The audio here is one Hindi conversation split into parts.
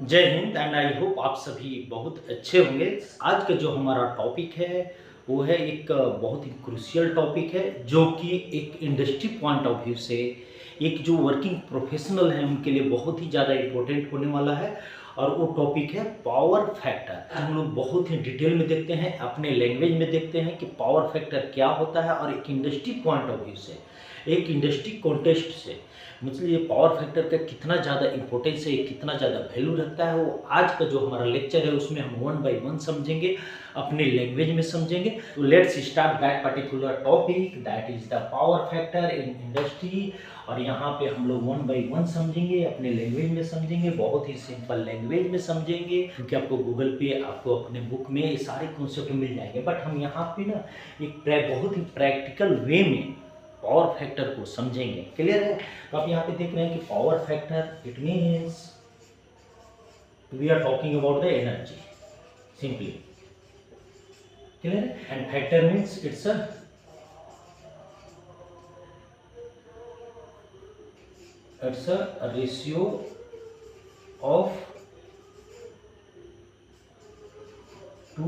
जय हिंद एंड आई होप आप सभी बहुत अच्छे होंगे। आज का जो हमारा टॉपिक है वो है एक बहुत ही क्रूशियल टॉपिक है जो कि एक इंडस्ट्री पॉइंट ऑफ व्यू से एक जो वर्किंग प्रोफेशनल हैं उनके लिए बहुत ही ज़्यादा इम्पोर्टेंट होने वाला है। और वो टॉपिक है पावर फैक्टर। हम लोग बहुत ही डिटेल में देखते हैं, अपने लैंग्वेज में देखते हैं कि पावर फैक्टर क्या होता है और एक इंडस्ट्री पॉइंट ऑफ व्यू से, एक इंडस्ट्री कॉन्टेक्स्ट से मतलब ये पावर फैक्टर का कितना ज़्यादा इंपॉर्टेंस है, कितना ज़्यादा वैल्यू रखता है, वो आज का जो हमारा लेक्चर है उसमें हम वन बाय वन समझेंगे, अपने लैंग्वेज में समझेंगे। तो let's start that particular topic that is the power factor in industry. और यहाँ पे हम लोग वन बाय वन समझेंगे, अपने लैंग्वेज में समझेंगे, बहुत ही सिंपल लैंग्वेज में समझेंगे, क्योंकि आपको गूगल पे आपको अपने बुक में ये सारे कॉन्सेप्ट मिल जाएंगे। बट हम यहाँ पे ना एक बहुत ही प्रैक्टिकल वे में पावर फैक्टर को समझेंगे। क्लियर है? तो आप यहाँ पे देख रहे हैं कि power factor it means we are talking about the energy simply. Clear है? And factor means it's a ratio of two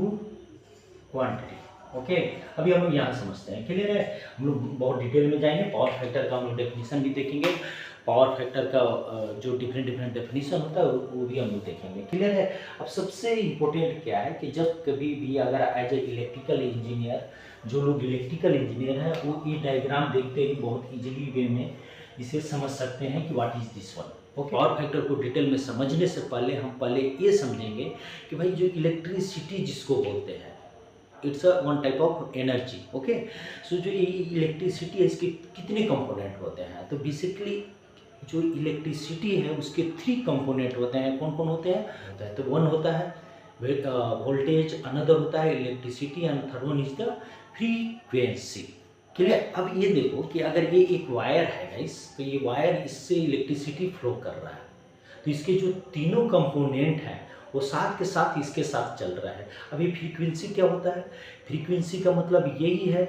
quantity. Okay, अभी हम लोग यहाँ समझते हैं। क्लियर है? हम लोग बहुत डिटेल में जाएंगे, पावर फैक्टर का हम लोग डेफिनेशन भी देखेंगे, पावर फैक्टर का जो डिफरेंट डेफिनेशन होता है वो भी हम लोग देखेंगे। क्लियर है? अब सबसे इम्पोर्टेंट क्या है कि जब कभी भी अगर एज ए इलेक्ट्रिकल इंजीनियर, जो लोग इलेक्ट्रिकल इंजीनियर हैं वो ये डायग्राम देखते ही बहुत ईजिली वे में इसे समझ सकते हैं कि what is this one. Okay, power factor को डिटेल में समझने से पहले हम पहले ये समझेंगे कि भाई जो इलेक्ट्रिसिटी जिसको बोलते हैं it's a one type of energy. Okay, so जो इलेक्ट्रिसिटी है इसके कितने कंपोनेंट होते हैं? तो बेसिकली जो इलेक्ट्रिसिटी है उसके 3 कंपोनेंट होते हैं। कौन कौन होते हैं? तो वन होता है वोल्टेज, अनदर होता है electricity and third one is the frequency. Clear? अब ये देखो कि अगर ये एक वायर है गाइस, तो ये वायर इससे इलेक्ट्रिसिटी फ्लो कर रहा है, तो इसके जो तीनों कंपोनेंट हैं वो साथ के साथ इसके साथ चल रहा है। अभी फ्रीक्वेंसी क्या होता है? फ्रीक्वेंसी का मतलब यही है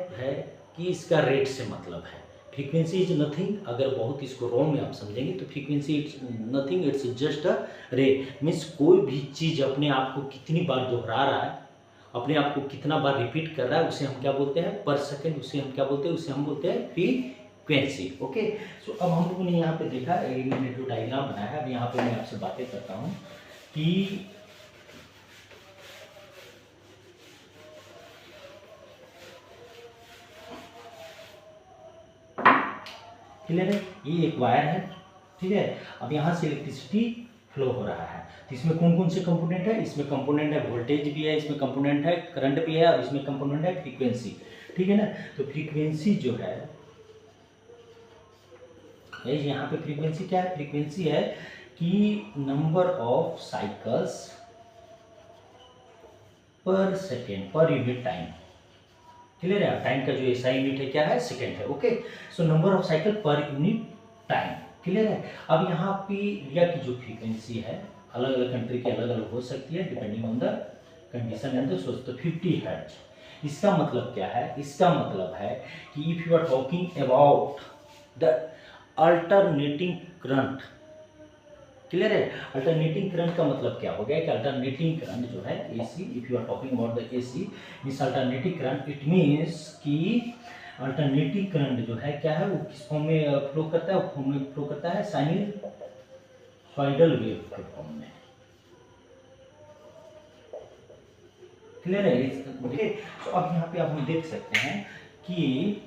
कि इसका रेट से मतलब है। फ्रीक्वेंसी इज नथिंग, अगर बहुत इसको रॉन्ग में आप समझेंगे तो frequency it's nothing, it's just a rate. Means कोई भी चीज़ अपने आप को कितनी बार दोहरा रहा है, अपने आप को कितना बार रिपीट कर रहा है, उसे हम क्या बोलते हैं? पर सेकेंड। उसे हम क्या बोलते हैं? उसे हम बोलते हैं फ्रीक्वेंसी। ओके, सो अब हम लोगों ने यहाँ पे देखा, मैंने जो डायग्राम बनाया है, अब यहाँ पे मैं आपसे बातें करता हूँ कि क्लियर है? ये एक वायर है, ठीक है। अब यहाँ से इलेक्ट्रिसिटी फ्लो हो रहा है, तो इसमें कौन कौन से कंपोनेंट है? इसमें कंपोनेंट है वोल्टेज भी है, इसमें कंपोनेंट है करंट भी है, और इसमें कंपोनेंट है फ्रीक्वेंसी। ठीक है ना? तो फ्रीक्वेंसी जो है यहाँ पे फ्रीक्वेंसी क्या है? फ्रीक्वेंसी है कि नंबर ऑफ साइकिल्स पर second per unit time. Clear है? टाइम का जो ऐसा यूनिट है क्या है? सेकेंड है। Okay, so number of cycle per unit time. Clear है? अब यहाँ पे इंडिया की जो फ्रीक्वेंसी है अलग अलग कंट्री की अलग अलग हो सकती है depending on the condition and the source. तो 50 हर्ट्ज, इसका मतलब क्या है? इसका मतलब है कि if you are talking about the alternating current. Clear है? अल्टरनेटिंग करंट का मतलब क्या हो गया कि अल्टरनेटिंग करंट जो है AC, if you are talking about the AC means alternating current, it means कि अल्टरनेटिंग करंट जो है क्या है, वो किस फॉर्म में फ्लो करता है? वो फॉर्म में फ्लो करता है साइनसॉइडल वेव के फॉर्म में। क्लियर है? ओके, तो अब यहाँ पे आप हम देख सकते हैं कि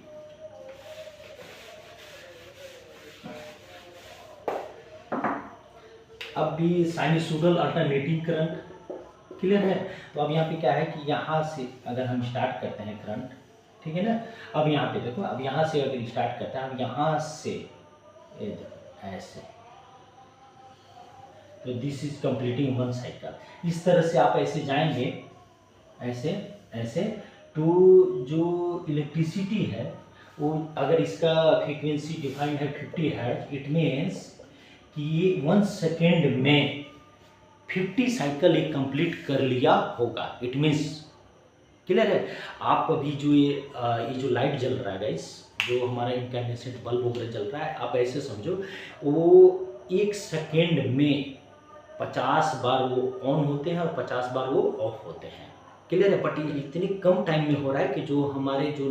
अब भी साइनसॉइडल अल्टरनेटिंग करंट। क्लियर है? तो अब यहाँ पे क्या है कि यहाँ से अगर हम स्टार्ट करते हैं करंट, ठीक है ना? अब यहाँ पे देखो, अब यहाँ से अगर स्टार्ट करते हैं, अब यहाँ से ऐसे, तो this is completing one cycle. इस तरह से आप ऐसे जाएंगे, ऐसे ऐसे, तो जो इलेक्ट्रिसिटी है वो, अगर इसका फ्रीक्वेंसी डिफाइंड है 50 हर्ट्ज, इट मीन्स कि ये 1 सेकेंड में 50 साइकिल एक कंप्लीट कर लिया होगा। इट मीन्स, क्लियर है? आप अभी जो ये जो लाइट जल रहा है गाइस, जो हमारा इनकैंडेसेंट बल्ब वगैरह जल रहा है, आप ऐसे समझो वो 1 सेकेंड में 50 बार वो ऑन होते हैं और 50 बार वो ऑफ होते हैं। क्लियर है? बट ये इतने कम टाइम में हो रहा है कि जो हमारे ये जो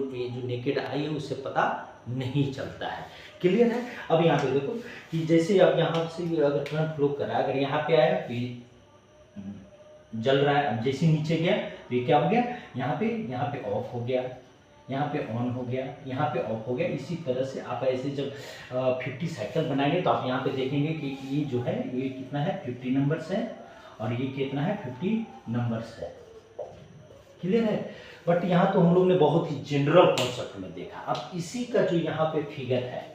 नेकेड आई है उससे पता नहीं चलता है। क्लियर है? अब यहाँ पे देखो कि जैसे अब यहाँ से अगर करंट फ्लो कर रहा है, अगर यहाँ पे आया तो ये जल रहा है। अब जैसे नीचे गया तो ये क्या हो गया, यहाँ पे ऑफ हो गया, यहाँ पे ऑन हो गया, यहाँ पे ऑफ हो गया। इसी तरह से आप ऐसे जब 50 साइकिल बनाएंगे तो आप यहाँ पे देखेंगे कि ये जो है ये कितना है, 50 नंबर्स है, और ये कितना है, 50 नंबर्स है। क्लियर है? बट यहाँ तो हम लोग ने बहुत ही जनरल कॉन्सेप्ट में देखा। अब इसी का जो यहाँ पे फिगर है,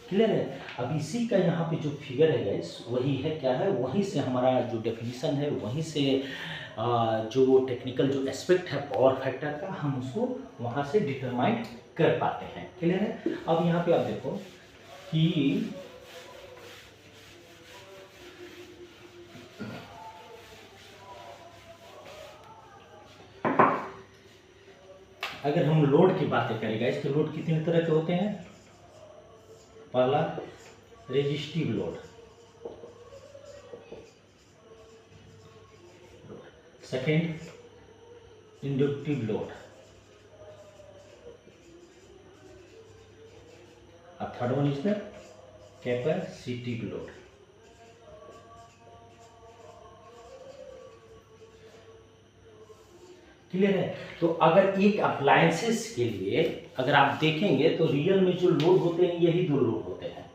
क्लियर है? अब इसी का यहाँ पे जो फिगर है गाइस, वही है क्या है, वहीं से हमारा जो डेफिनेशन है, वहीं से जो टेक्निकल जो एस्पेक्ट है पावर फैक्टर का, हम उसको वहाँ से डिटरमाइन कर पाते हैं। क्लियर है? अब यहाँ पे आप देखो कि अगर हम लोड की बातें करें गाइस, तो लोड कितने तरह के होते हैं। पहला resistive load, second inductive load, और third one is the capacitive load. Clear है? तो अगर एक अप्लायंसेस के लिए अगर आप देखेंगे तो रियल में जो लोड होते हैं यही दो लोड होते हैं।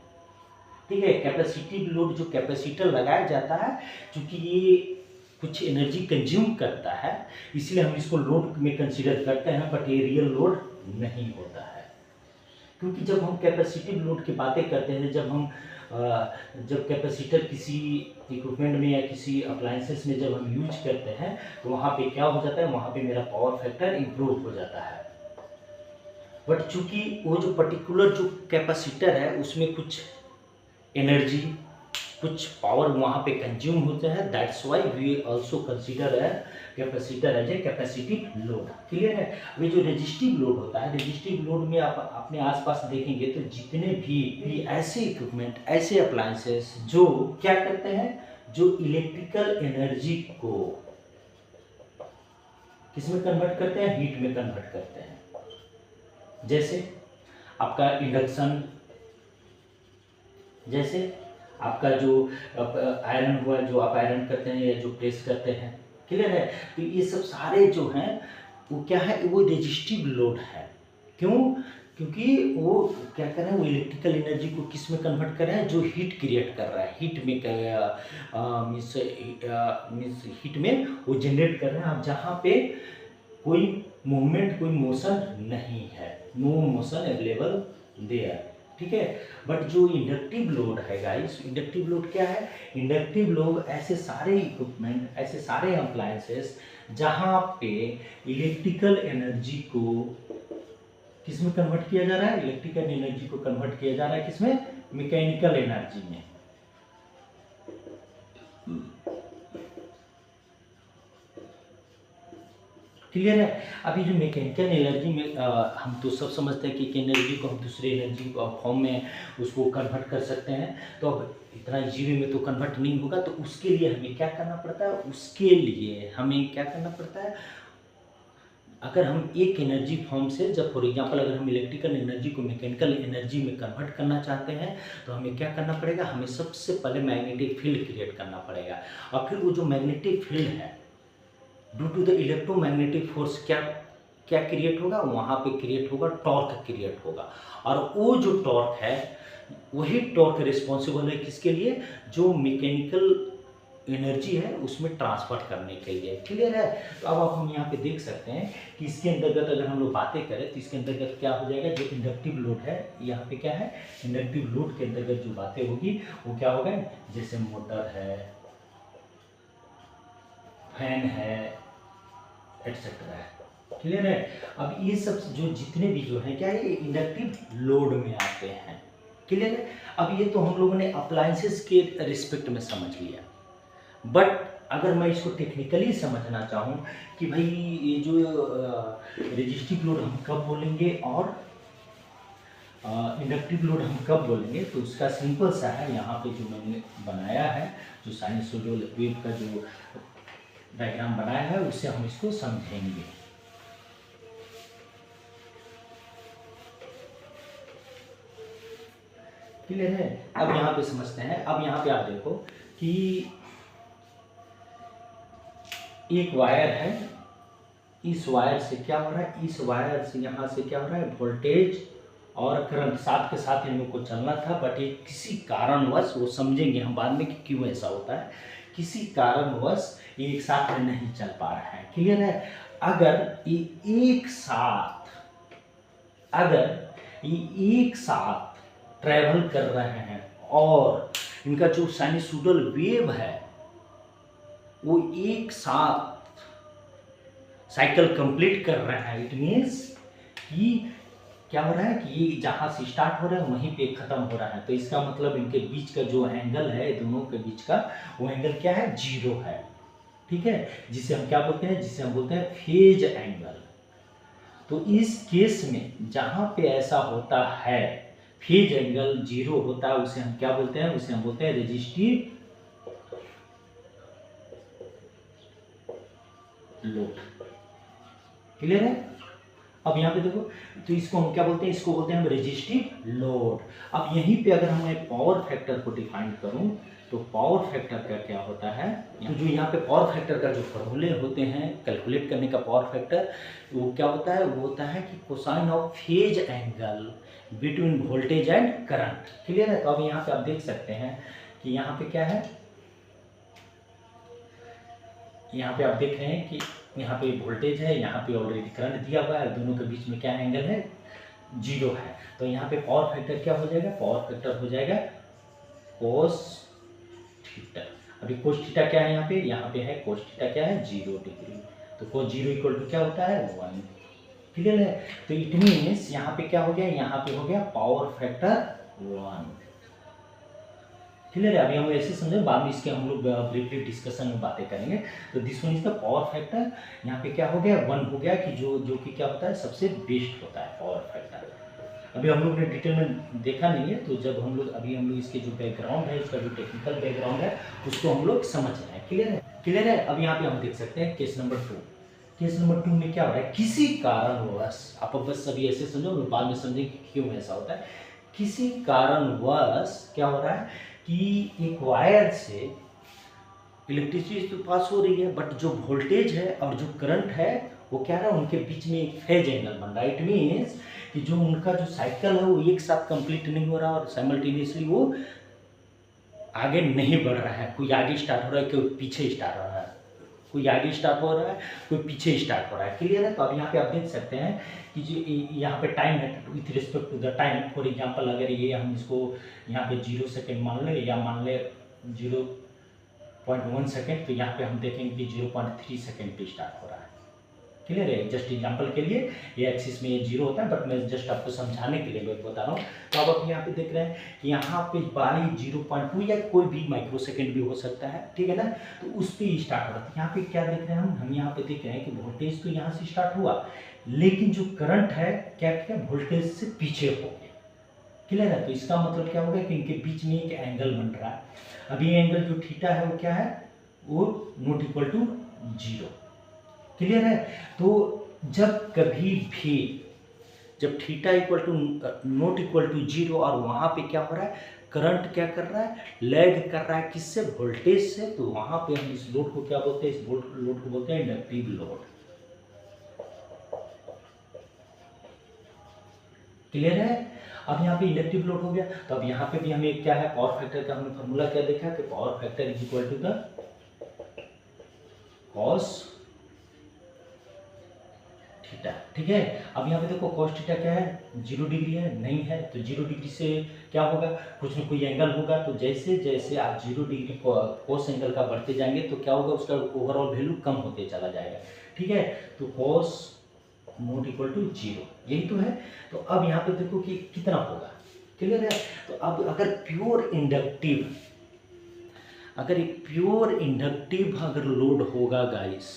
ठीक है? कैपेसिटिव लोड जो कैपेसिटर लगाया जाता है, क्योंकि ये कुछ एनर्जी कंज्यूम करता है, इसलिए हम इसको लोड में कंसीडर करते हैं, बट ये रियल लोड नहीं होता है। क्योंकि जब हम कैपेसिटिव लोड की बातें करते हैं, जब कैपेसिटर किसी इक्विपमेंट में या किसी अप्लायंसेस में जब हम यूज करते हैं, तो वहाँ पे क्या हो जाता है, वहाँ पे मेरा पावर फैक्टर इम्प्रूव हो जाता है। बट चूंकि वो जो पर्टिकुलर जो कैपेसिटर है उसमें कुछ एनर्जी, कुछ पावर वहाँ पे कंज्यूम होता है, that's why we also consider a capacitor as a capacitive load. Clear है? अभी जो रेजिस्टिव लोड होता है, रेजिस्टिव लोड में आप अपने आसपास देखेंगे तो जितने भी ऐसे इक्विपमेंट, ऐसे अप्लायंसेस जो क्या करते हैं, जो इलेक्ट्रिकल एनर्जी को किसमें कन्वर्ट करते हैं, हीट में कन्वर्ट करते हैं। जैसे आपका इंडक्शन, जैसे आपका जो आयरन हुआ, जो आप आयरन करते हैं या जो प्रेस करते हैं। क्लियर है? तो ये सब सारे जो हैं वो क्या है, वो रेजिस्टिव लोड है। क्यों? क्योंकि वो क्या कर रहे हैं, वो इलेक्ट्रिकल एनर्जी को किस में कन्वर्ट कर रहे हैं, जो हीट क्रिएट कर रहा है, हीट में मीन्स हीट में वो जनरेट कर रहे हैं। अब जहाँ पे कोई मूवमेंट, कोई मोशन नहीं है, नो मोशन अवेलेबल देयर। ठीक है? बट जो इंडक्टिव लोड है गाइस, इंडक्टिव लोड क्या है, इंडक्टिव लोड ऐसे सारे इक्विपमेंट, ऐसे सारे अप्लायंसेस जहाँ पे इलेक्ट्रिकल एनर्जी को किसमें कन्वर्ट किया जा रहा है, इलेक्ट्रिकल एनर्जी को कन्वर्ट किया जा रहा है किसमें, मैकेनिकल एनर्जी में। क्लियर है? अभी जो मैकेनिकल एनर्जी में हम तो सब समझते हैं कि एक एनर्जी को हम दूसरे एनर्जी फॉर्म में उसको कन्वर्ट कर सकते हैं। तो अब इतना इजी में तो कन्वर्ट नहीं होगा, तो उसके लिए हमें क्या करना पड़ता है, उसके लिए हमें क्या करना पड़ता है, अगर हम एक एनर्जी फॉर्म से, जब फॉर एग्जांपल अगर हम इलेक्ट्रिकल एनर्जी को मैकेनिकल एनर्जी में कन्वर्ट करना चाहते हैं, तो हमें क्या करना पड़ेगा, हमें सबसे पहले मैग्नेटिक फील्ड क्रिएट करना पड़ेगा। और फिर वो जो मैग्नेटिक फील्ड है, due to the electromagnetic force क्या क्रिएट होगा, वहाँ पे क्रिएट होगा टॉर्क क्रिएट होगा। और वो जो टॉर्क है, वही टॉर्क रिस्पॉन्सिबल है किसके लिए, जो मैकेनिकल एनर्जी है उसमें ट्रांसफर करने के लिए। क्लियर है? तो अब आप हम यहाँ पे देख सकते हैं कि इसके अंतर्गत अगर हम लोग बातें करें तो इसके अंतर्गत क्या हो जाएगा, जो इंडक्टिव लोड है, यहाँ पे क्या है, इंडक्टिव लोड के अंतर्गत जो बातें होगी वो क्या होगा, जैसे मोटर है, फैन है, एटसेट्रा है। क्लियर है? अब ये सब जो जितने भी जो है क्या है, ये इंडक्टिव लोड में आते हैं। क्लियर है? अब ये तो हम लोगों ने अप्लायंसेस के रिस्पेक्ट में समझ लिया। बट अगर मैं इसको टेक्निकली समझना चाहूँ कि भाई ये जो रेजिस्टिव लोड हम कब बोलेंगे और इंडक्टिव लोड हम कब बोलेंगे, तो उसका सिंपल सा है, यहाँ पे जो मैंने बनाया है, जो साइनसोइडल वेव का जो डायग्राम बनाया है, उससे हम इसको समझेंगे। क्लियर है? अब यहाँ पे समझते हैं। अब यहाँ पे आप देखो कि एक वायर है, इस वायर से क्या हो रहा है, इस वायर से यहाँ से क्या हो रहा है, वोल्टेज और करंट साथ के साथ इन लोग को चलना था, बट ये किसी कारणवश, वो समझेंगे हम बाद में कि क्यों ऐसा होता है, किसी कारणवश ये एक साथ में नहीं चल पा रहा है। क्लियर है? अगर ये एक साथ ट्रैवल कर रहे हैं और इनका जो साइनसोइडल वेव है वो एक साथ साइकिल कंप्लीट कर रहे हैं, इट मीन्स कि क्या हो रहा है कि ये जहाँ से स्टार्ट हो रहा है वहीं पे ख़त्म हो रहा है, तो इसका मतलब इनके बीच का जो एंगल है, दोनों के बीच का वो एंगल क्या है, 0 है। ठीक है, जिसे हम क्या बोलते हैं, जिसे हम बोलते हैं फेज एंगल। तो इस केस में जहाँ पे ऐसा होता है, फेज एंगल 0 होता है, उसे हम क्या बोलते हैं, उसे हम बोलते हैं रेजिस्टिव लोड। क्लियर है? अब यहाँ पे देखो, तो इसको हम क्या बोलते हैं, इसको बोलते हैं हम रेजिस्टिव लोड। अब यहीं पे अगर मैं पावर फैक्टर को डिफाइन करूं, तो पावर फैक्टर का क्या होता है, तो जो यहाँ पे पावर फैक्टर का जो फॉर्मूले होते हैं कैलकुलेट करने का पावर फैक्टर, वो क्या होता है, वो होता है कि cosine of phase angle between voltage and current. Clear है? तो अब यहाँ पे आप देख सकते हैं कि यहाँ पे क्या है, यहाँ पे आप देख रहे हैं कि यहाँ पे वोल्टेज है, यहाँ पे ऑलरेडी करंट दिया हुआ है, दोनों के बीच में क्या एंगल है, 0 है। तो यहाँ पे पावर फैक्टर क्या हो जाएगा, पावर फैक्टर हो जाएगा कोस थीटा। अभी कोस थीटा क्या है, यहाँ पे है कोस थीटा क्या है, 0 डिग्री। तो कोस 0 इक्वल टू क्या होता है, 1। क्लियर है? तो इट मीन्स यहाँ पे क्या हो गया, यहाँ पे हो गया पावर फैक्टर 1। क्लियर है? अभी हम ऐसे समझे, बाद में इसके हम लोग ब्रीफली डिस्कशन में बातें करेंगे। तो this one is the power factor. यहाँ पे क्या हो गया, 1 हो गया, कि जो कि क्या होता है, सबसे बेस्ट होता है पावर फैक्टर। अभी हम लोग ने डिटेल में देखा नहीं है, तो जब हम लोग इसके जो बैकग्राउंड है, इसका जो टेक्निकल बैकग्राउंड है, उसको हम लोग समझ रहे हैं। क्लियर है? क्लियर है? अब यहाँ पे हम देख सकते हैं केस नंबर 2। केस नंबर 2 में क्या हो रहा है, किसी कारणवश, आप बस अभी ऐसे समझो, बाद में समझेंगे क्यों ऐसा होता है। किसी कारणवश क्या हो रहा है कि एक वायर से इलेक्ट्रिसिटी तो पास हो रही है, बट जो वोल्टेज है और जो करंट है वो क्या है, उनके बीच में एक फेज एंगल बन रहा है। इट मीन्स कि जो उनका जो साइकिल है वो एक साथ कंप्लीट नहीं हो रहा और साइमल्टेनियसली वो आगे नहीं बढ़ रहा है। कोई आगे स्टार्ट हो रहा है, कोई पीछे स्टार्ट हो रहा है, कोई आगे स्टार्ट हो रहा है, कोई पीछे स्टार्ट हो रहा है। क्लियर है? तो अब यहाँ पे आप देख सकते हैं कि जो यहाँ पे टाइम है, with respect to the time, for example अगर ये हम इसको यहाँ पे 0 सेकेंड मान ले, या मान ले 0.1 सेकेंड, तो यहाँ पे हम देखेंगे कि 0.3 सेकेंड पे स्टार्ट हो रहा है। क्लियर है? जस्ट एग्जांपल के लिए, ये एक्सिस में ये 0 होता है, बट मैं जस्ट आपको समझाने के लिए मैं बता रहा हूँ। तो अब आप यहाँ पे देख रहे हैं कि यहाँ पे बाई 0.2 या कोई भी माइक्रो सेकेंड भी हो सकता है, ठीक है ना, तो उस पर स्टार्ट हो रहा है। यहाँ पे क्या देख रहे हैं हम यहाँ पे देख रहे हैं कि वोल्टेज तो यहाँ से स्टार्ट हुआ, लेकिन जो करंट है क्या किया, वोल्टेज से पीछे हो गया। क्लियर है? तो इसका मतलब क्या होगा कि इनके बीच में एक एंगल बन रहा है। अभी ये एंगल जो थीटा है वो क्या है, वो नॉट इक्वल टू 0। क्लियर है? तो जब कभी भी जब theta equal to not equal to 0 और वहाँ पे क्या हो रहा है, करंट क्या कर रहा है, लैग कर रहा है किससे, वोल्टेज से, तो वहाँ पे हम इस लोड को क्या बोलते हैं, इस लोड को बोलते हैं इंडक्टिव लोड। क्लियर है? अब यहाँ पे इंडक्टिव लोड हो गया, तो अब यहाँ पे भी हमें क्या है, पावर फैक्टर का हमने फॉर्मूला क्या देखा कि power factor is equal to the cos theta. ठीक है? अब यहाँ पे देखो कॉस थीटा क्या है, 0 डिग्री है, नहीं है, तो 0 डिग्री से क्या होगा, कुछ न कोई एंगल होगा। तो जैसे जैसे आप 0 डिग्री कॉस एंगल का बढ़ते जाएंगे तो क्या होगा, उसका ओवरऑल वैल्यू कम होते चला जाएगा। ठीक है? तो कॉस नॉट इक्वल टू 0, यही तो है। तो अब यहाँ पे देखो कि कितना होगा। क्लियर है? तो अब अगर एक प्योर इंडक्टिव अगर लोड होगा गाइस,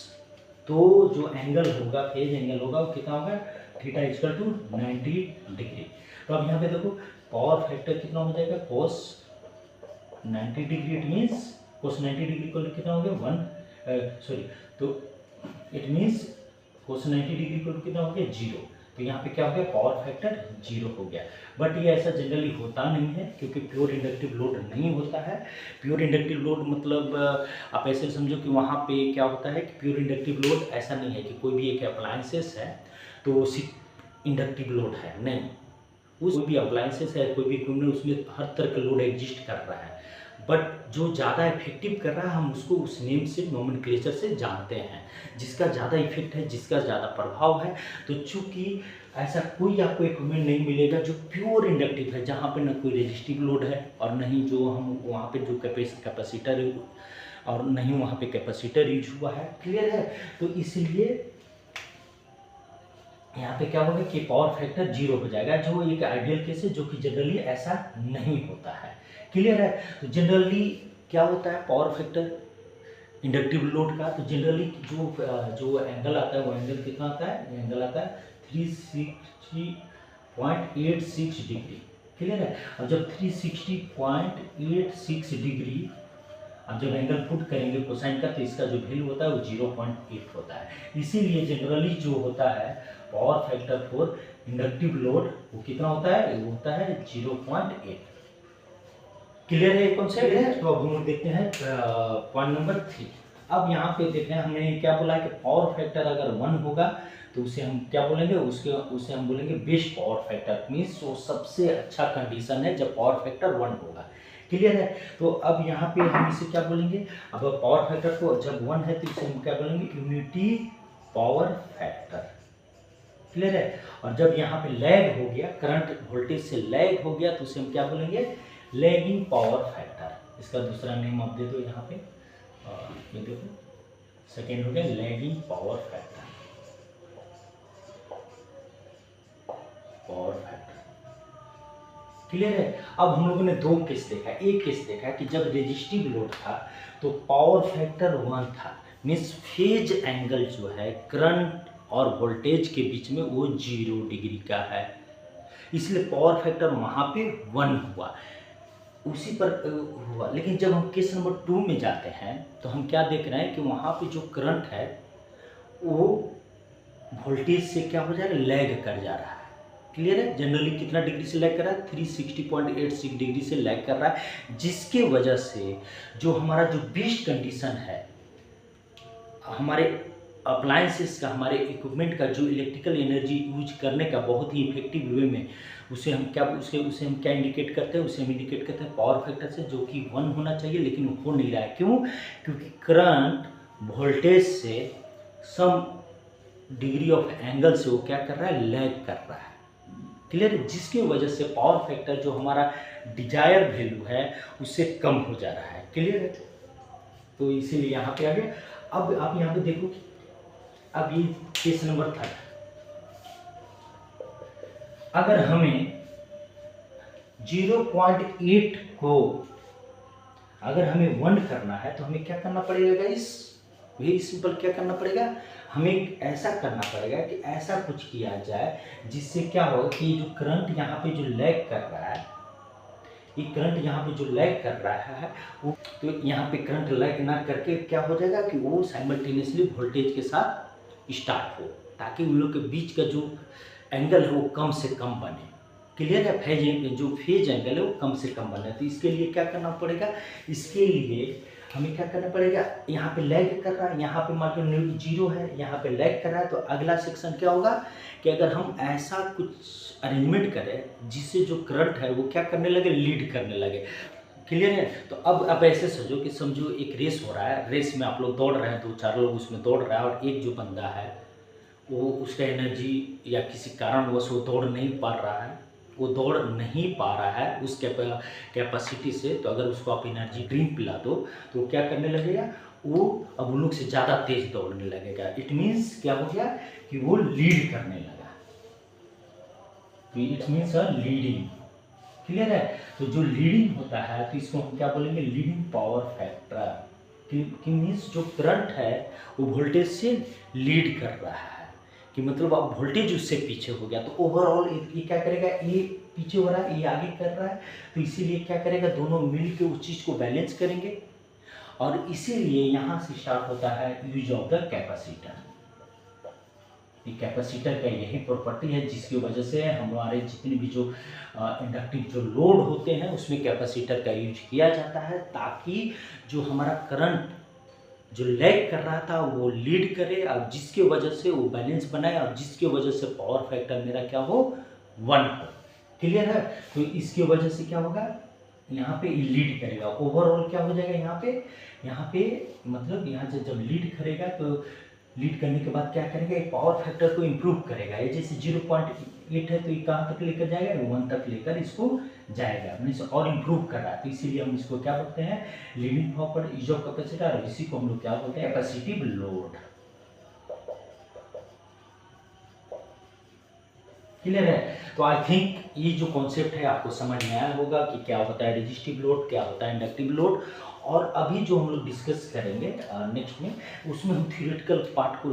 तो जो एंगल होगा, फेज एंगल होगा, वो कितना होगा, थीटा इक्वल टू 90 डिग्री। तो अब यहाँ पे देखो पावर फैक्टर कितना हो जाएगा, cos 90 degree, it means cos 90 degree को कितना हो गया 1, सॉरी, तो इट मीन्स cos 90 डिग्री को कितना हो गया 0। तो यहाँ पे क्या हो गया, पावर फैक्टर 0 हो गया। बट ये ऐसा जनरली होता नहीं है, क्योंकि प्योर इंडक्टिव लोड नहीं होता है। प्योर इंडक्टिव लोड मतलब आप ऐसे समझो कि वहाँ पे क्या होता है कि प्योर इंडक्टिव लोड ऐसा नहीं है कि कोई भी एक अप्लायंसेस है तो सिर्फ इंडक्टिव लोड है, नहीं। उस कोई भी अप्लायंसेस है, कोई भी इक्विपमेंट, उसमें हर तरह का लोड एग्जिस्ट कर रहा है। बट जो ज़्यादा इफेक्टिव कर रहा है हम उसको उस नेम से, नोमेनक्लेचर से जानते हैं, जिसका ज़्यादा इफेक्ट है, जिसका ज़्यादा प्रभाव है। तो चूँकि ऐसा कोई आपको इक्विपमेंट नहीं मिलेगा जो प्योर इंडक्टिव है, जहाँ पे ना कोई रेजिस्टिव लोड है और नहीं जो हम वहाँ पे जो कैपेसिटर और नहीं वहाँ पे कैपेसिटर यूज हुआ है। क्लियर है? तो इसलिए यहाँ पे क्या होगा कि पावर फैक्टर 0 हो जाएगा, जो एक आइडियल केस है, जो कि जनरली ऐसा नहीं होता है। क्लियर है? तो जनरली क्या होता है पावर फैक्टर इंडक्टिव लोड का, तो जनरली जो एंगल आता है वो एंगल कितना आता है, एंगल आता है 360.86 डिग्री। क्लियर है? और जब 360.86 डिग्री अब जब एंगल पुट करेंगे कोसाइन का, तो इसका जो वैल्यू होता है वो 0.8 होता है। इसीलिए जनरली जो होता है power factor for inductive load वो कितना होता है, वो होता है 0.8। क्लियर है कॉन्सेप्ट है? तो अब हम लोग देखते हैं पॉइंट नंबर 3। अब यहाँ पे देखते हैं हमने क्या बोला कि पावर फैक्टर अगर 1 होगा तो उसे हम क्या बोलेंगे, उसे हम बोलेंगे बेस्ट पावर फैक्टर, मीन्स वो सबसे अच्छा कंडीशन है जब पावर फैक्टर 1 होगा। क्लियर है? तो अब यहाँ पे हम इसे क्या बोलेंगे, अब पावर फैक्टर को जब 1 है तो इसे हम क्या बोलेंगे, यूनिटी पावर फैक्टर। क्लियर है? और जब यहाँ पे लैग हो गया, करंट वोल्टेज से लैग हो गया, तो उसे हम क्या बोलेंगे, लैगिंग पावर फैक्टर। इसका दूसरा नेम आप दे दो यहाँ पे, ये देखो सेकेंड हो गया lagging power factor, power factor. Clear है? अब हम लोगों ने दो केस देखा, एक केस देखा कि जब रेजिस्टिव लोड था तो पावर फैक्टर 1 था, मीन्स फेज एंगल जो है करंट और वोल्टेज के बीच में वो 0 डिग्री का है, इसलिए पावर फैक्टर वहाँ पे 1 हुआ, उसी पर हुआ। लेकिन जब हम केस नंबर 2 में जाते हैं तो हम क्या देख रहे हैं कि वहाँ पे जो करंट है वो वोल्टेज से क्या हो जा रहा है, लैग कर जा रहा है। क्लियर है? जनरली कितना डिग्री से लैग कर रहा है, 360.86 डिग्री से लैग कर रहा है, जिसके वजह से जो हमारा जो बेस्ट कंडीशन है हमारे अप्लायंसेस का, हमारे इक्विपमेंट का, जो इलेक्ट्रिकल एनर्जी यूज करने का बहुत ही इफेक्टिव वे में, उसे हम क्या इंडिकेट करते हैं, उसे हम इंडिकेट करते हैं पावर फैक्टर से, जो कि 1 होना चाहिए, लेकिन हो नहीं रहा है। क्यों? क्योंकि करंट वोल्टेज से सम डिग्री ऑफ एंगल से वो क्या कर रहा है, लैग कर रहा है। क्लियर है? जिसकी वजह से पावर फैक्टर जो हमारा डिजायर वैल्यू है उससे कम हो जा रहा है। क्लियर है? तो इसीलिए यहाँ पे आ गया। अब आप यहाँ पे देखो, अब ये केस नंबर 3, अगर हमें 0.8 को अगर हमें 1 करना है तो हमें क्या करना पड़ेगा गाइस, वेरी सिंपल, क्या करना पड़ेगा, हमें ऐसा करना पड़ेगा कि ऐसा कुछ किया जाए जिससे क्या हो कि जो करंट यहाँ पे जो लैग कर रहा है, ये करंट यहाँ पे जो लैग कर रहा है वो, तो यहाँ पे करंट लैग ना करके क्या हो जाएगा कि वो साइमल्टेनियसली वोल्टेज के साथ स्टार्ट हो, ताकि उन लोग के बीच का जो एंगल है वो कम से कम बने। क्लियर है? जो फेज एंगल है वो कम से कम बने। तो इसके लिए क्या करना पड़ेगा, इसके लिए हमें क्या करना पड़ेगा, यहाँ पे लैग कर रहा है, यहाँ पे मान लो 0 है, यहाँ पे लैग कर रहा है, तो अगला सेक्शन क्या होगा कि अगर हम ऐसा कुछ अरेंजमेंट करें जिससे जो करंट है वो क्या करने लगे, लीड करने लगे। क्लियर है? तो अब ऐसे समझो एक रेस हो रहा है, रेस में आप लोग दौड़ रहे हैं, 2-4 लोग उसमें दौड़ रहा है, और एक जो बंदा है वो उसका एनर्जी या किसी कारणवश वो दौड़ नहीं पा रहा है, उस कैपेसिटी से। तो अगर उसको आप एनर्जी ड्रिंक पिला दो तो वो क्या करने लगेगा, वो अब उन लोग से ज़्यादा तेज दौड़ने लगेगा। इट मीन्स क्या हो गया कि वो लीड करने लगा, तो इट मीन्स लीडिंग। क्लियर है? तो जो लीडिंग होता है तो इसको हम क्या बोलेंगे, लीडिंग पावर फैक्टर। कि मीन्स जो करंट है वो वोल्टेज से लीड कर रहा है। कि मतलब अब वोल्टेज उससे पीछे हो गया, तो ओवरऑल ये क्या करेगा, ये पीछे हो रहा है, ये आगे कर रहा है, तो इसीलिए क्या करेगा, दोनों मिल के उस चीज़ को बैलेंस करेंगे। और इसीलिए यहाँ से स्टार्ट होता है use of the capacitor. Capacitor का यही प्रॉपर्टी है जिसकी वजह से हमारे जितने भी जो इंडक्टिव जो लोड होते हैं उसमें कैपेसिटर का यूज किया जाता है, ताकि जो हमारा करंट जो लैग कर रहा था वो लीड करे, और जिसके वजह से वो बैलेंस बनाए, और जिसके वजह से पावर फैक्टर मेरा क्या हो, 1 हो। क्लियर है? तो इसकी वजह से क्या होगा, यहाँ पे लीड करेगा, ओवरऑल क्या हो जाएगा, यहाँ पे मतलब यहाँ से जब लीड करेगा तो लीड करने के बाद क्या करेगा, एक पावर फैक्टर को इम्प्रूव करेगा। ये जैसे 0.8 है तो ये कहाँ तक लेकर जाएगा, 1 तक लेकर इसको जाएगा, मीन्स और इम्प्रूव कर रहा है। तो इसीलिए हम इसको क्या बोलते हैं, leading power use of capacitor, और इसी को हम लोग क्या बोलते हैं, कैपेसिटिव लोड। क्लियर है? तो आई थिंक ये जो कॉन्सेप्ट है आपको समझ में आया होगा कि क्या होता है रेजिस्टिव लोड, क्या होता है इंडक्टिव लोड। और अभी जो हम लोग डिस्कस करेंगे नेक्स्ट में, उसमें हम थ्योरेटिकल पार्ट को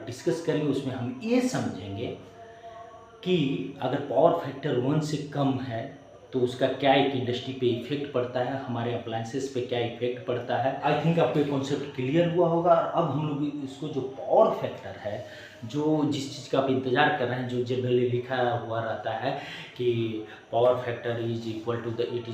डिस्कस करेंगे। उसमें हम ये समझेंगे कि अगर पावर फैक्टर 1 से कम है तो उसका क्या एक इंडस्ट्री पे इफेक्ट पड़ता है, हमारे अप्लायंसेस पे क्या इफेक्ट पड़ता है। आई थिंक आपको ये कॉन्सेप्ट क्लियर हुआ होगा। अब हम लोग इसको जो पावर फैक्टर है, जो जिस चीज़ का आप इंतज़ार कर रहे हैं, जो जनरली लिखा हुआ रहता है कि power factor is equal to the it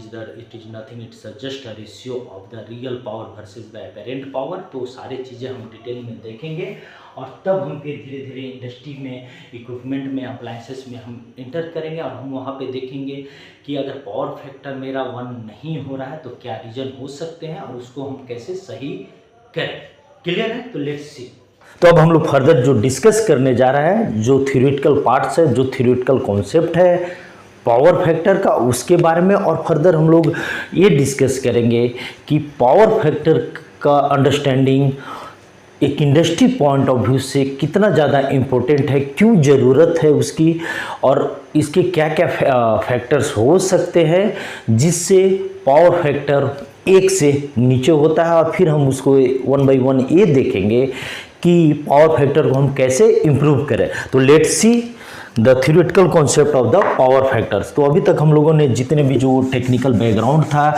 is nothing, it's just a ratio of the real power versus the apparent power. तो सारी चीज़ें हम डिटेल में देखेंगे, और तब हम फिर धीरे धीरे इंडस्ट्री में, इक्विपमेंट में, अप्लायंसेस में हम इंटर करेंगे, और हम वहाँ पे देखेंगे कि अगर पावर फैक्टर मेरा 1 नहीं हो रहा है तो क्या रीज़न हो सकते हैं, और उसको हम कैसे सही करें। क्लियर है? तो लेट्स सी। तो अब हम लोग फर्दर जो डिस्कस करने जा रहे हैं, जो थ्योरेटिकल पार्ट्स है, जो थ्योरेटिकल कॉन्सेप्ट है पावर फैक्टर का, उसके बारे में। और फर्दर हम लोग ये डिस्कस करेंगे कि पावर फैक्टर का अंडरस्टैंडिंग एक इंडस्ट्री पॉइंट ऑफ व्यू से कितना ज़्यादा इम्पोर्टेंट है, क्यों ज़रूरत है उसकी, और इसके क्या क्या फैक्टर्स हो सकते हैं जिससे पावर फैक्टर 1 से नीचे होता है। और फिर हम उसको 1 बाय 1 ये देखेंगे कि पावर फैक्टर को हम कैसे इम्प्रूव करें। तो let's see the theoretical concept of the power factors. तो अभी तक हम लोगों ने जितने भी जो टेक्निकल बैकग्राउंड था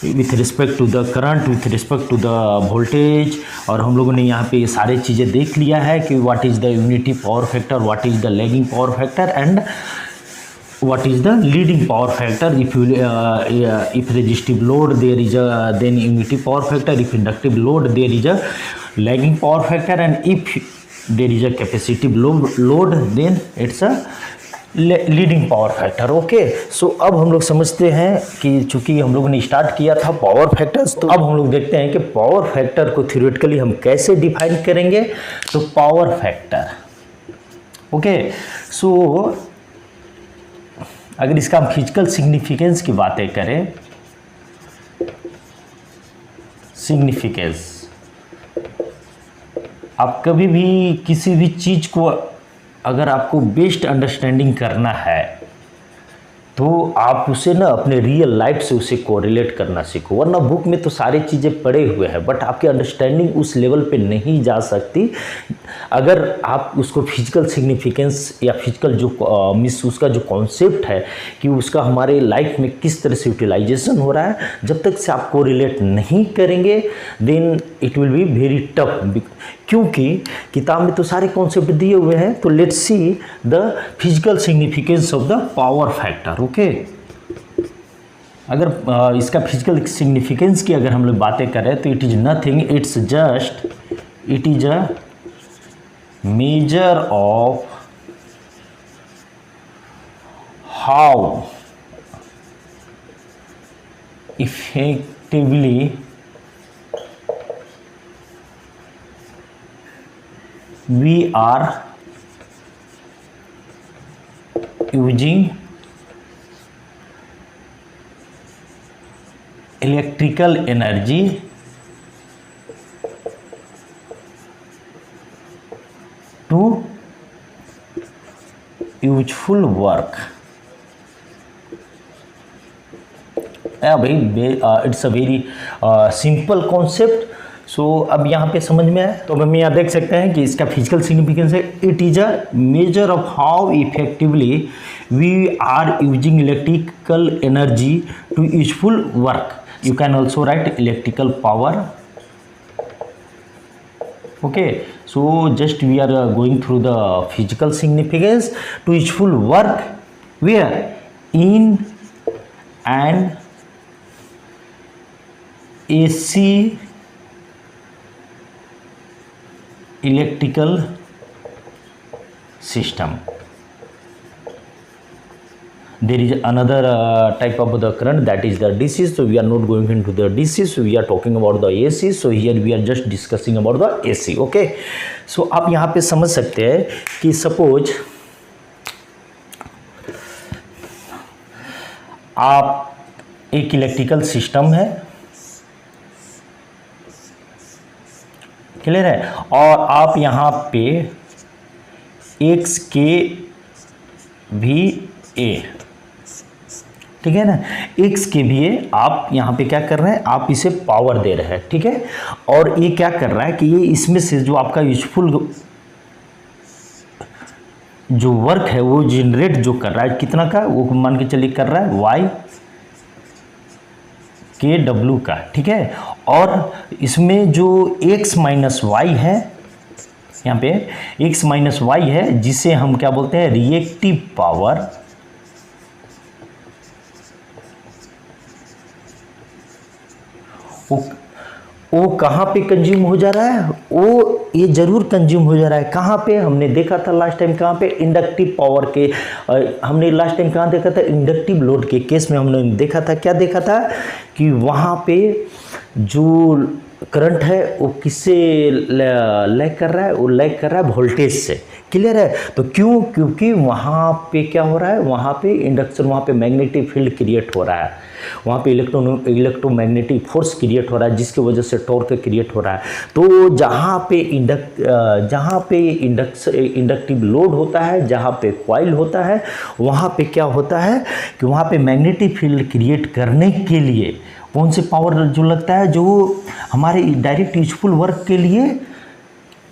with respect to the current, with respect to the voltage, और हम लोगों ने यहाँ पे ये सारी चीज़ें देख लिया है कि what is the unity power factor, what is the lagging power factor, and what is the leading power factor. If resistive load there is a then unity power factor, if inductive load there is a lagging power factor, and if there is a capacitive load then it's a leading power factor. Okay, so अब हम लोग समझते हैं कि चूंकि हम लोगों ने स्टार्ट किया था पावर फैक्टर्स, तो अब हम लोग देखते हैं कि पावर फैक्टर को थ्योरेटिकली हम कैसे डिफाइन करेंगे। तो पावर फैक्टर, ओके, सो अगर इसका हम फिजिकल सिग्निफिकेंस की बातें करें, सिग्निफिकेंस, आप कभी भी किसी भी चीज़ को अगर आपको बेस्ट अंडरस्टैंडिंग करना है तो आप उसे ना अपने रियल लाइफ से उसे कोरिलेट करना सीखो। वरना बुक में तो सारी चीज़ें पढ़े हुए हैं, बट आपकी अंडरस्टैंडिंग उस लेवल पे नहीं जा सकती अगर आप उसको फिजिकल सिग्निफिकेंस या फिजिकल जो मिस उसका जो कॉन्सेप्ट है कि उसका हमारे लाइफ में किस तरह से यूटिलाइजेशन हो रहा है, जब तक से आप कोरिलेट नहीं करेंगे then it will be very tough, क्योंकि किताब में तो सारे कॉन्सेप्ट दिए हुए हैं। तो let's see the physical significance of the power factor. Okay, अगर इसका फिजिकल सिग्निफिकेंस की अगर हम लोग बातें करें तो it is nothing, it's just, it is a measure of how effectively we are using electrical energy to useful work. भाई, it's a very simple concept सो अब यहाँ पे समझ में आया। तो अब हम यहाँ देख सकते हैं कि इसका फिजिकल सिग्निफिकेंस है, it is a measure of how effectively we are using electrical energy to useful work. You can also write electrical power. Okay, so just we are going through the physical significance to useful work where in an AC electrical system. There is another type of the current, that is the DC. So we are not going into the DC, so we are talking about the AC. So here we are just discussing about the AC. Okay, so आप यहाँ पे समझ सकते हैं कि सपोज आप एक इलेक्ट्रिकल सिस्टम है, क्लियर है, और आप यहाँ पे एक्स के भी ए, ठीक है ना, एक्स के भी ए आप यहाँ पे क्या कर रहे हैं, आप इसे पावर दे रहे हैं, ठीक है। और ये क्या कर रहा है कि ये इसमें से जो आपका यूजफुल जो वर्क है वो जनरेट जो कर रहा है कितना का, वो मान के चलिए कर रहा है वाई के डब्ल्यू का, ठीक है। और इसमें जो एक्स माइनस वाई है, यहाँ पे एक्स माइनस वाई है, जिसे हम क्या बोलते हैं, रिएक्टिव पावर। वो कहाँ पे कंज्यूम हो जा रहा है, वो ये जरूर कंज्यूम हो जा रहा है। कहाँ पे, हमने देखा था लास्ट टाइम, कहाँ पे, इंडक्टिव पावर के, हमने लास्ट टाइम कहाँ देखा था, इंडक्टिव लोड के केस में हमने देखा था, क्या देखा था कि वहाँ पे जो करंट है वो किससे लैग कर रहा है, वो लैग कर रहा है वोल्टेज से, क्लियर है। तो क्यों, क्योंकि वहाँ पे क्या हो रहा है, वहाँ पे इंडक्शन, वहाँ पे मैग्नेटिक फील्ड क्रिएट हो रहा है, वहाँ पे इलेक्ट्रोमैग्नेटिक फोर्स क्रिएट हो रहा है, जिसकी वजह से टॉर्क क्रिएट हो रहा है। तो जहाँ पे इंडक्टिव लोड होता है, जहाँ पे कॉइल होता है, वहाँ पे क्या होता है कि वहाँ पे मैग्नेटिक फील्ड क्रिएट करने के लिए कौन से पावर जो लगता है, जो हमारे डायरेक्ट यूजफुल वर्क के लिए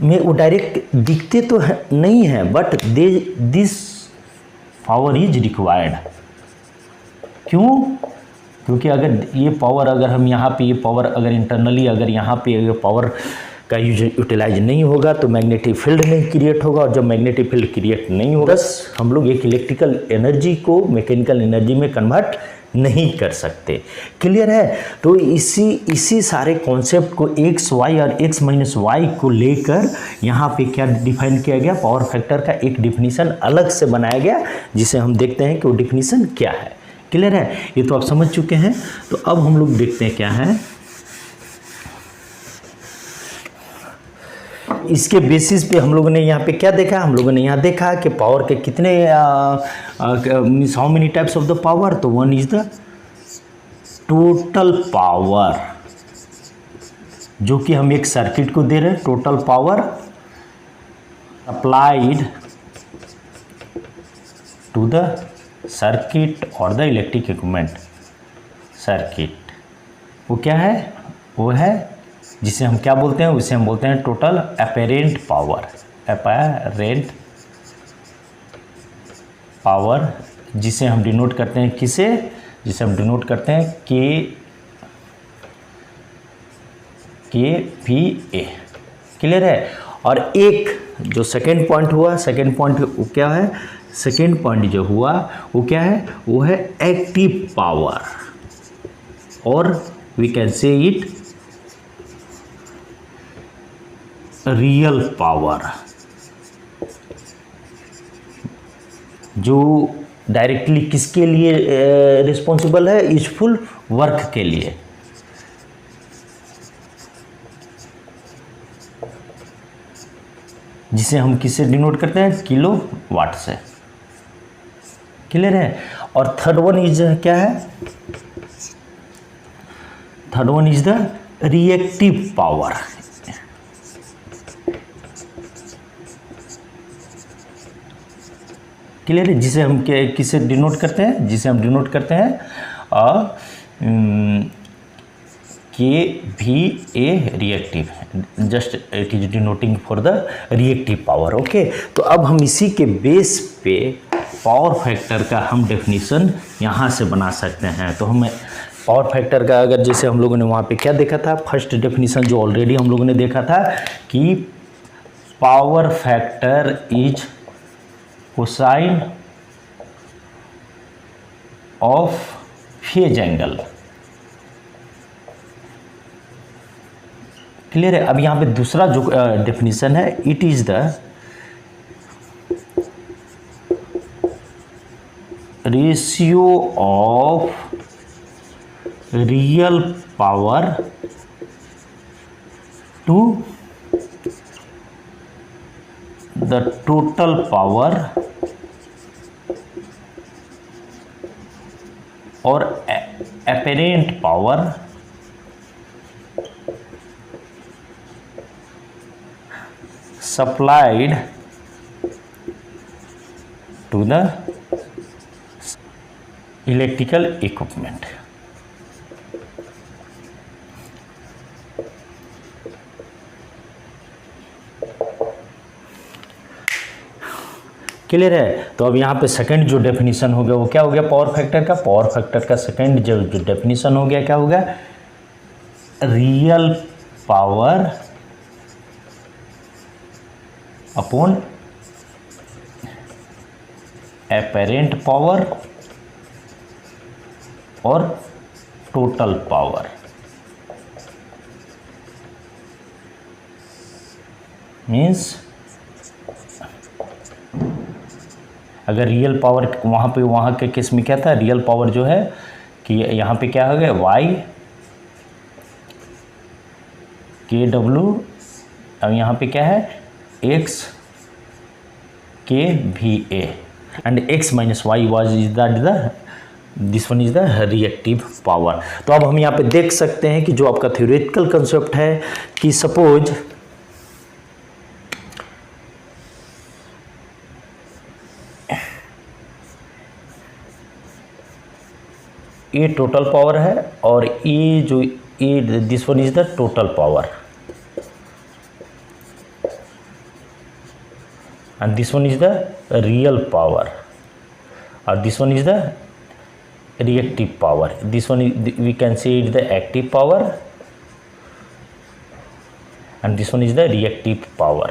में वो डायरेक्ट दिखते तो नहीं है, but this power is required. क्यों, क्योंकि अगर ये पावर, अगर हम यहाँ पे ये पावर अगर इंटरनली अगर यहाँ पे ये पावर का यूटिलाइज नहीं होगा तो मैग्नेटिक फील्ड नहीं क्रिएट होगा, और जब मैग्नेटिक फील्ड क्रिएट नहीं होगा हम लोग एक इलेक्ट्रिकल एनर्जी को मैकेनिकल एनर्जी में कन्वर्ट नहीं कर सकते, क्लियर है। तो इसी सारे कॉन्सेप्ट को एक्स वाई और एक्स माइनस वाई को लेकर यहाँ पे क्या डिफाइन किया गया, पावर फैक्टर का एक डिफिनीशन अलग से बनाया गया, जिसे हम देखते हैं कि वो डिफिनीशन क्या है, क्लियर है। ये तो आप समझ चुके हैं। तो अब हम लोग देखते हैं क्या है, इसके बेसिस पे हम लोगों ने यहाँ पे क्या देखा, हम लोगों ने यहाँ देखा कि पावर के कितने means how many types of the power. तो one is the total power, जो कि हम एक सर्किट को दे रहे हैं, total power applied to the circuit और द इलेक्ट्रिक इक्विपमेंट सर्किट। वो क्या है, वो है जिसे हम क्या बोलते हैं, उसे हम बोलते हैं total apparent power, apparent power, जिसे हम डिनोट करते हैं किसे, जिसे हम डिनोट करते हैं के पी ए, क्लियर है। और एक जो सेकेंड पॉइंट हुआ, सेकेंड पॉइंट वो क्या है, सेकेंड पॉइंट जो हुआ वो क्या है, वो है एक्टिव पावर, और we can say it real power, जो डायरेक्टली किसके लिए रिस्पॉन्सिबल है, यूजफुल वर्क के लिए। जिसे हम किससे डिनोट करते हैं, किलो वाट से, क्लियर है। और थर्ड वन इज क्या है, third one is the reactive power, clear है, जिसे हम किससे डिनोट करते हैं, जिसे हम डिनोट करते हैं kVA reactive, just it is denoting for the reactive power. Okay, तो अब हम इसी के बेस पे पावर फैक्टर का हम डेफिनेशन यहाँ से बना सकते हैं। तो हम पावर फैक्टर का अगर जैसे हम लोगों ने वहाँ पे क्या देखा था, फर्स्ट डेफिनेशन जो ऑलरेडी हम लोगों ने देखा था कि power factor is cosine of phase angle. Clear है। अब यहाँ पे दूसरा जो डेफिनेशन है, it is the ratio of real power to the total power और apparent power supplied to the electrical equipment। क्लियर है। तो अब यहाँ पे सेकंड जो डेफिनेशन हो गया वो क्या हो गया, पावर फैक्टर का। पावर फैक्टर का सेकंड जो डेफिनेशन हो गया क्या हो गया, real power upon apparent power और टोटल पावर। मीन्स अगर रियल पावर वहाँ के केस में क्या था, रियल पावर जो है कि यहाँ पे क्या हो गया, वाई के डब्ल्यू, अब यहाँ पे क्या है, एक्स के V A and x minus why was is the this one is the reactive power. तो अब हम यहाँ पे देख सकते हैं कि जो आपका थ्योरेटिकल कंसेप्ट है कि सपोज ये टोटल पावर है और ये जो ये this one is the total power and this one is the real power or this one is the reactive power. This one is, we can say it the active power and this one is the reactive power.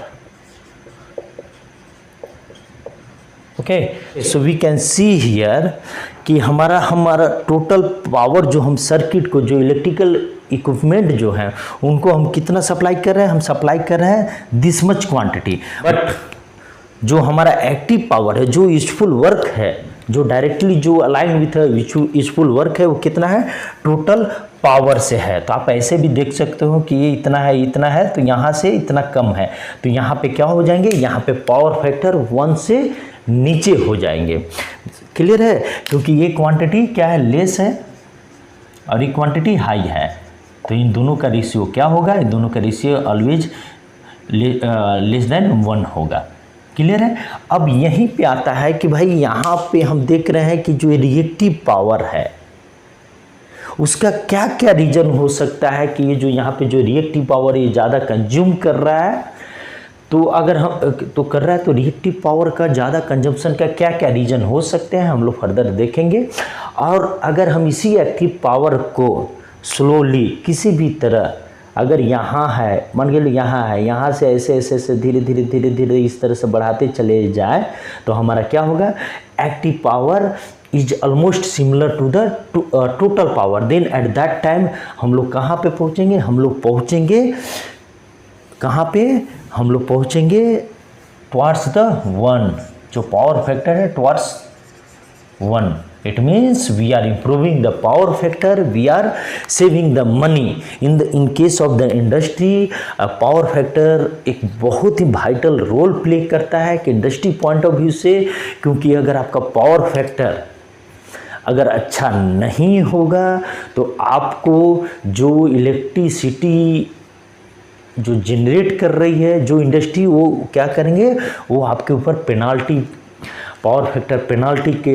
Okay, so we can see here कि हमारा टोटल पावर जो हम सर्किट को, जो इलेक्ट्रिकल इक्विपमेंट जो है उनको हम कितना सप्लाई कर रहे हैं, हम सप्लाई कर रहे हैं दिस मच क्वांटिटी। बट जो हमारा एक्टिव पावर है, जो यूजफुल वर्क है, जो डायरेक्टली जो अलाइन विथ यूजफुल वर्क है, वो कितना है, टोटल पावर से है। तो आप ऐसे भी देख सकते हो कि ये इतना है तो यहाँ से इतना कम है, तो यहाँ पे क्या हो जाएंगे, यहाँ पे पावर फैक्टर 1 से नीचे हो जाएंगे। क्लियर है, क्योंकि ये क्वांटिटी क्या है, लेस है और ये क्वांटिटी हाई है, तो इन दोनों का रेशियो क्या होगा, इन दोनों का रेशियो ऑलवेज लेस देन 1 होगा। क्लियर है। अब यहीं पे आता है कि भाई यहाँ पे हम देख रहे हैं कि जो रिएक्टिव पावर है उसका क्या क्या रीज़न हो सकता है कि ये जो यहाँ पे जो रिएक्टिव पावर ये ज़्यादा कंज्यूम कर रहा है, तो अगर हम तो कर रहा है तो रिएक्टिव पावर का ज़्यादा कंजम्पशन का क्या क्या रीज़न हो सकते हैं, हम लोग फर्दर देखेंगे। और अगर हम इसी एक्टिव पावर को स्लोली किसी भी तरह, अगर यहाँ है, मान के लिए यहाँ है, यहाँ से ऐसे धीरे धीरे इस तरह से बढ़ाते चले जाए तो हमारा क्या होगा, active power is almost similar to the total power. Then at that time हम लोग कहाँ पे पहुँचेंगे, हम लोग पहुँचेंगे कहाँ पे, हम लोग पहुँचेंगे टुवार्ड्स द 1, जो पावर फैक्टर है towards 1। It means we are improving the power factor, we are saving the money. In case of the industry, power factor एक बहुत ही वाइटल रोल प्ले करता है कि इंडस्ट्री पॉइंट ऑफ व्यू से, क्योंकि अगर आपका पावर फैक्टर अगर अच्छा नहीं होगा तो आपको जो इलेक्ट्रिसिटी जो जनरेट कर रही है जो इंडस्ट्री, वो क्या करेंगे, वो आपके ऊपर पेनाल्टी पावर फैक्टर पेनाल्टी के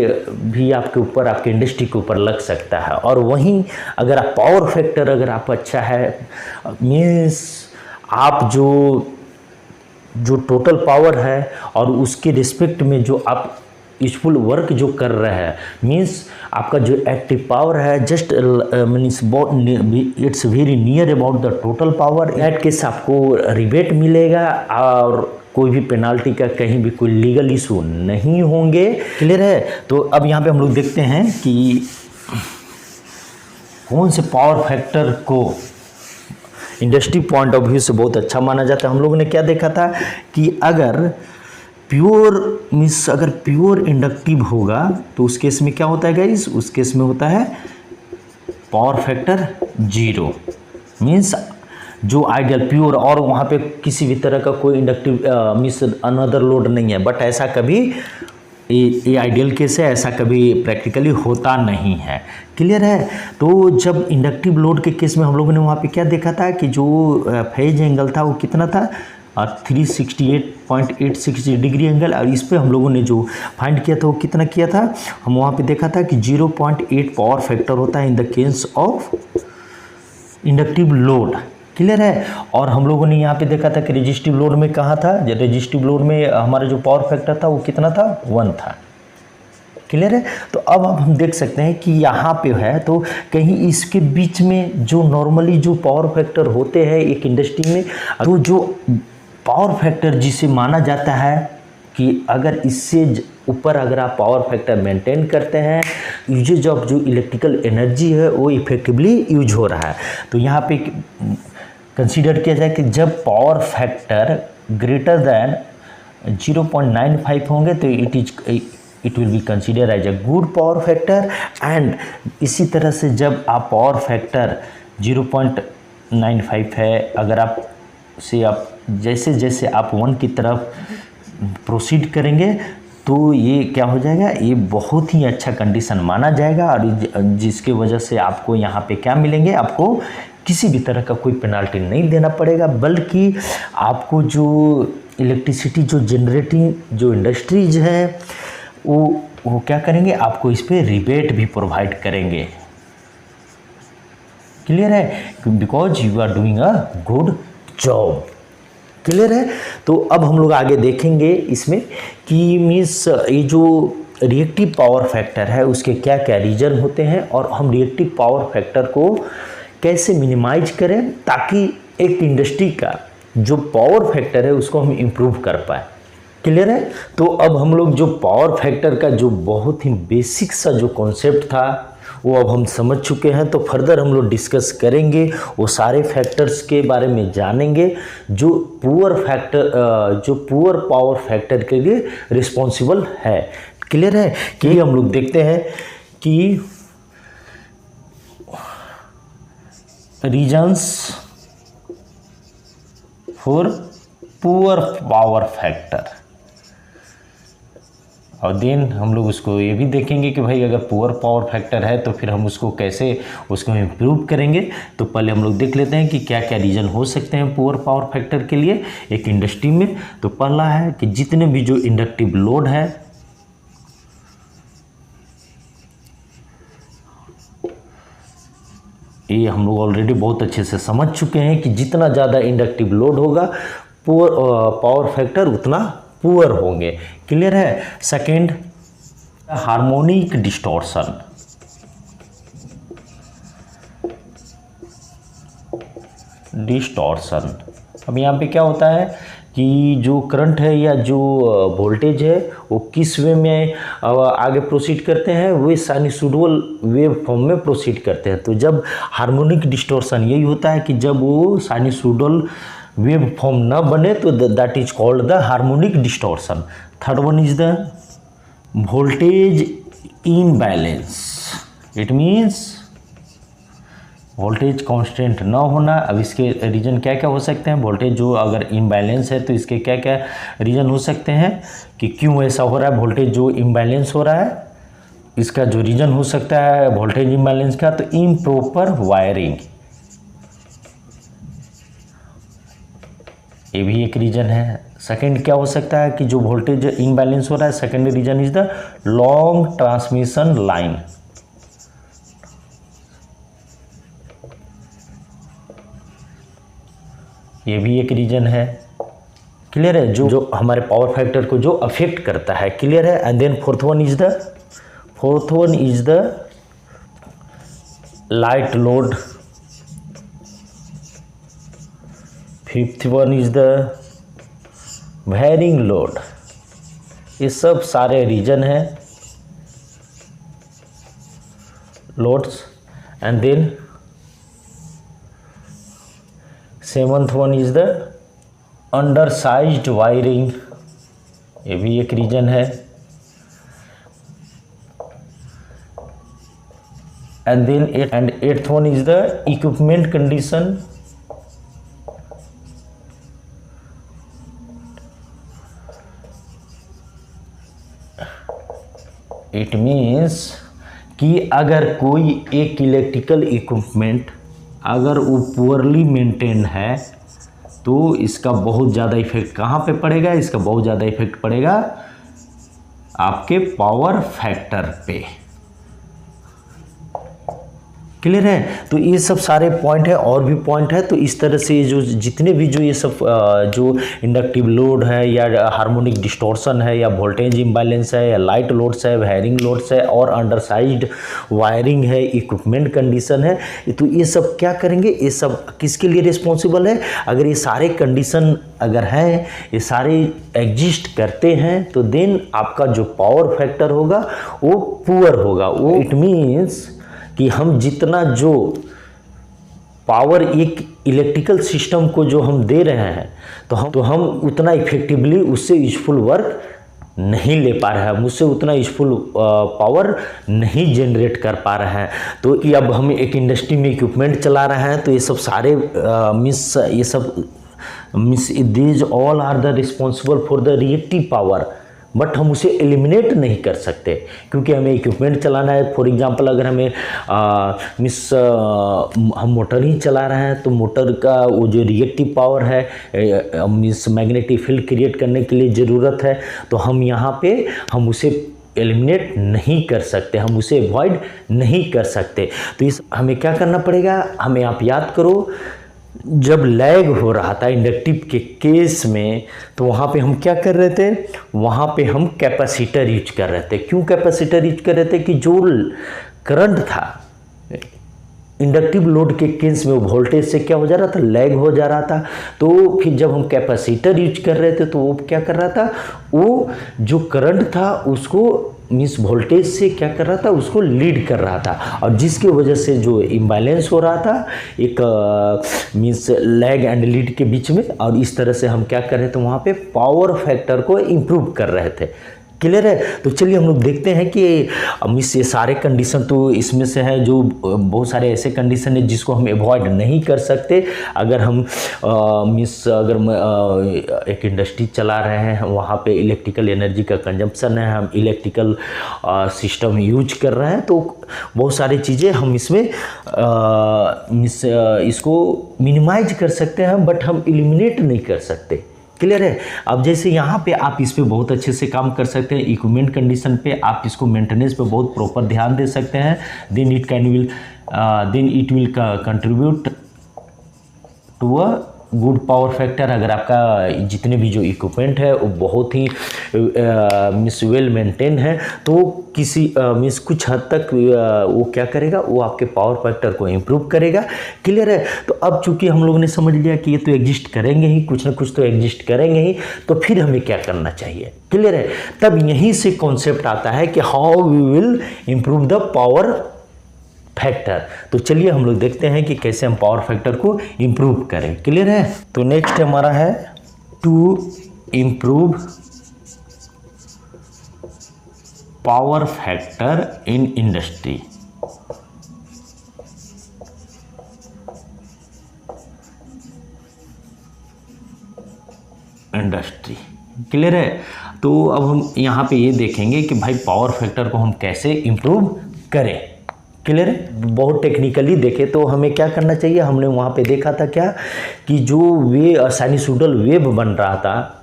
भी आपके ऊपर, आपके इंडस्ट्री के ऊपर लग सकता है। और वहीं अगर आप पावर फैक्टर अगर आप अच्छा है, मीन्स आप जो टोटल पावर है और उसके रिस्पेक्ट में जो आप यूजफुल वर्क जो कर रहे हैं, मीन्स आपका जो एक्टिव पावर है just means it's very near about the total power, that case आपको रिबेट मिलेगा और कोई भी पेनाल्टी का कहीं भी कोई लीगल इशू नहीं होंगे। क्लियर है? तो अब यहाँ पे हम लोग देखते हैं कि कौन से पावर फैक्टर को इंडस्ट्री पॉइंट ऑफ व्यू से बहुत अच्छा माना जाता है। हम लोगों ने क्या देखा था कि अगर प्योर इंडक्टिव होगा तो उस केस में क्या होता है गाइस, उस केस में होता है पावर फैक्टर 0, मीन्स जो आइडियल प्योर, और वहाँ पे किसी भी तरह का कोई इंडक्टिव मीन्स अनदर लोड नहीं है। बट ऐसा कभी ये आइडियल केस है, ऐसा कभी प्रैक्टिकली होता नहीं है। क्लियर है? तो जब इंडक्टिव लोड के केस में हम लोगों ने वहाँ पे क्या देखा था कि जो फेज एंगल था वो कितना था, 368.86 डिग्री एंगल, और इस पे हम लोगों ने जो फाइंड किया था वो कितना किया था, हम वहाँ पे देखा था कि 0.8 पावर फैक्टर होता है in the case of inductive load. Clear है? और हम लोगों ने यहाँ पे देखा था कि रेजिस्टिव लोड में कहाँ था, रेजिस्टिव लोड में हमारा जो पावर फैक्टर था वो कितना था, 1 था। क्लियर है? तो अब हम देख सकते हैं कि यहाँ पे है तो कहीं इसके बीच में जो नॉर्मली जो पावर फैक्टर होते हैं एक इंडस्ट्री में, तो जो पावर फैक्टर जिसे माना जाता है कि अगर इससे ऊपर अगर आप पावर फैक्टर मेंटेन करते हैं, यूजेज ऑफ जो इलेक्ट्रिकल एनर्जी है वो इफेक्टिवली यूज हो रहा है। तो यहाँ पे कंसीडर किया जाए कि जब पावर फैक्टर ग्रेटर दैन 0.95 होंगे तो it will be consider as a good power factor. And इसी तरह से जब आप पावर फैक्टर 0.95 है, अगर आप जैसे जैसे आप 1 की तरफ प्रोसीड करेंगे तो ये क्या हो जाएगा, ये बहुत ही अच्छा कंडीशन माना जाएगा, और जिसके वजह से आपको यहाँ पे क्या मिलेंगे, आपको किसी भी तरह का कोई पेनाल्टी नहीं देना पड़ेगा, बल्कि आपको जो इलेक्ट्रिसिटी जो जनरेटिंग जो इंडस्ट्रीज है वो क्या करेंगे, आपको इस पर रिबेट भी प्रोवाइड करेंगे। क्लियर है? Because you are doing a good job. Clear है? तो अब हम लोग आगे देखेंगे इसमें कि मीन्स ये जो रिएक्टिव पावर फैक्टर है उसके क्या क्या रीजन होते हैं, और हम रिएक्टिव पावर फैक्टर को कैसे मिनिमाइज करें ताकि एक इंडस्ट्री का जो पावर फैक्टर है उसको हम इम्प्रूव कर पाए। क्लियर है? तो अब हम लोग जो पावर फैक्टर का जो बहुत ही बेसिक सा जो कॉन्सेप्ट था वो अब हम समझ चुके हैं। तो फर्दर हम लोग डिस्कस करेंगे, वो सारे फैक्टर्स के बारे में जानेंगे जो पुअर पावर फैक्टर के लिए रिस्पॉन्सिबल है। क्लियर है? कि हम लोग देखते हैं कि reasons for poor power factor, और देन हम लोग उसको ये भी देखेंगे कि भाई अगर पुअर पावर फैक्टर है तो फिर हम उसको कैसे उसको इम्प्रूव करेंगे। तो पहले हम लोग देख लेते हैं कि क्या क्या रीज़न हो सकते हैं पुअर पावर फैक्टर के लिए एक इंडस्ट्री में। तो पहला है कि जितने भी जो इंडक्टिव लोड है ये हम लोग ऑलरेडी बहुत अच्छे से समझ चुके हैं कि जितना ज़्यादा इंडक्टिव लोड होगा पावर फैक्टर उतना पुअर होंगे। क्लियर है? Second, harmonic distortion. अब यहाँ पे क्या होता है कि जो करंट है या जो वोल्टेज है वो किस वे में आगे प्रोसीड करते हैं, वे साइनसॉइडल वेव फॉर्म में प्रोसीड करते हैं। तो जब हार्मोनिक डिस्टॉर्शन यही होता है कि जब वो साइनसॉइडल वेव फॉर्म न बने तो that is called the harmonic distortion. Third one is the voltage imbalance. It means voltage constant न होना। अब इसके रीजन क्या क्या हो सकते हैं, वोल्टेज जो अगर इम्बैलेंस है तो इसके क्या क्या रीजन हो सकते हैं कि क्यों ऐसा हो रहा है, वोल्टेज जो इम्बैलेंस हो रहा है इसका जो रीजन हो सकता है वोल्टेज इम्बैलेंस का, तो इम्प्रॉपर वायरिंग। ये भी एक रीजन है। सेकेंड क्या हो सकता है कि जो वोल्टेज इम्बैलेंस हो रहा है, second reason is the long transmission line. ये भी एक रीजन है। क्लियर है, जो हमारे पावर फैक्टर को जो अफेक्ट करता है। क्लियर है। And then fourth one is the light load. Fifth one is the varying load. ये सब सारे रीजन है loads. And then seventh one is the under sized wiring. ये भी एक रीजन है। And then eighth one is the equipment condition. It means कि अगर कोई एक इलेक्ट्रिकल इक्विपमेंट अगर वो पुअरली मेंटेन है तो इसका बहुत ज़्यादा इफेक्ट कहाँ पे पड़ेगा? इसका बहुत ज़्यादा इफेक्ट पड़ेगा आपके पावर फैक्टर पे। क्लियर है। तो ये सब सारे पॉइंट है, और भी पॉइंट है। तो इस तरह से जो जितने भी जो ये सब जो इंडक्टिव लोड है या हार्मोनिक डिस्टॉर्शन है या वोल्टेज इम्बैलेंस है या लाइट लोड्स है, वायरिंग लोड्स है और अंडरसाइज्ड वायरिंग है, इक्विपमेंट कंडीशन है, तो ये सब क्या करेंगे? ये सब किसके लिए रिस्पॉन्सिबल है? अगर ये सारे कंडीशन अगर हैं, ये सारे एग्जिस्ट करते हैं, तो देन आपका जो पावर फैक्टर होगा वो पुअर होगा। वो इट मीन्स कि हम जितना जो पावर एक इलेक्ट्रिकल सिस्टम को जो हम दे रहे हैं, तो हम उतना इफेक्टिवली उससे यूजफुल वर्क नहीं ले पा रहे हैं, मुझसे उतना यूजफुल पावर नहीं जनरेट कर पा रहे हैं। तो कि अब हम एक इंडस्ट्री में इक्विपमेंट चला रहे हैं, तो ये सब सारे these all are the responsible for the reactive power, but हम उसे एलिमिनेट नहीं कर सकते क्योंकि हमें इक्विपमेंट चलाना है। फॉर एग्जांपल अगर हमें हम मोटर ही चला रहे हैं, तो मोटर का वो जो रिएक्टिव पावर है मैग्नेटिक फील्ड क्रिएट करने के लिए ज़रूरत है, तो हम यहाँ पे हम उसे एलिमिनेट नहीं कर सकते, हम उसे अवॉइड नहीं कर सकते। तो इस हमें क्या करना पड़ेगा? हमें आप याद करो, जब लैग हो रहा था इंडक्टिव के केस में, तो वहाँ पे हम क्या कर रहे थे? वहाँ पे हम कैपेसिटर यूज कर रहे थे। क्यों कैपेसिटर यूज कर रहे थे? कि जो करंट था इंडक्टिव लोड के केस में, वो वोल्टेज से क्या हो जा रहा था? लैग हो जा रहा था। तो फिर जब हम कैपेसिटर यूज कर रहे थे, तो वो क्या कर रहा था? वो जो करंट था उसको मीन्स वोल्टेज से क्या कर रहा था? उसको लीड कर रहा था, और जिसकी वजह से जो इम्बैलेंस हो रहा था एक मीन्स लैग एंड लीड के बीच में, और इस तरह से हम क्या कर रहे थे? वहाँ पे पावर फैक्टर को इम्प्रूव कर रहे थे। क्लियर है। तो चलिए हम लोग देखते हैं कि मिस ये सारे कंडीशन तो इसमें से है, जो बहुत सारे ऐसे कंडीशन है जिसको हम अवॉइड नहीं कर सकते। अगर हम एक इंडस्ट्री चला रहे हैं, वहाँ पे इलेक्ट्रिकल एनर्जी का कंजम्पशन है, हम इलेक्ट्रिकल सिस्टम यूज कर रहे हैं, तो बहुत सारी चीज़ें हम इसमें इसको मिनिमाइज कर सकते हैं, बट हम एलिमिनेट नहीं कर सकते। क्लियर है। अब जैसे यहाँ पे आप इस पे बहुत अच्छे से काम कर सकते हैं, इक्विपमेंट कंडीशन पे आप इसको मेंटेनेंस पे बहुत प्रॉपर ध्यान दे सकते हैं। Then it will contribute to a good power factor. अगर आपका जितने भी जो इक्विपमेंट है वो बहुत ही वेल मेंटेन है, तो किसी कुछ हद तक वो क्या करेगा? वो आपके पावर फैक्टर को इम्प्रूव करेगा। क्लियर है। तो अब चूंकि हम लोगों ने समझ लिया कि ये तो एग्जिस्ट करेंगे ही, कुछ ना कुछ तो एग्जिस्ट करेंगे ही, तो फिर हमें क्या करना चाहिए? क्लियर है। तब यहीं से कॉन्सेप्ट आता है कि how we will improve the power factor. तो चलिए हम लोग देखते हैं कि कैसे हम पावर फैक्टर को इम्प्रूव करें। क्लियर है। तो नेक्स्ट हमारा है to improve power factor in industry. Clear है। तो अब हम यहाँ पे ये देखेंगे कि भाई पावर फैक्टर को हम कैसे इम्प्रूव करें। क्लियर है। बहुत टेक्निकली देखे तो हमें क्या करना चाहिए, हमने वहाँ पे देखा था क्या कि जो वे साइनसोइडल वेव बन रहा था,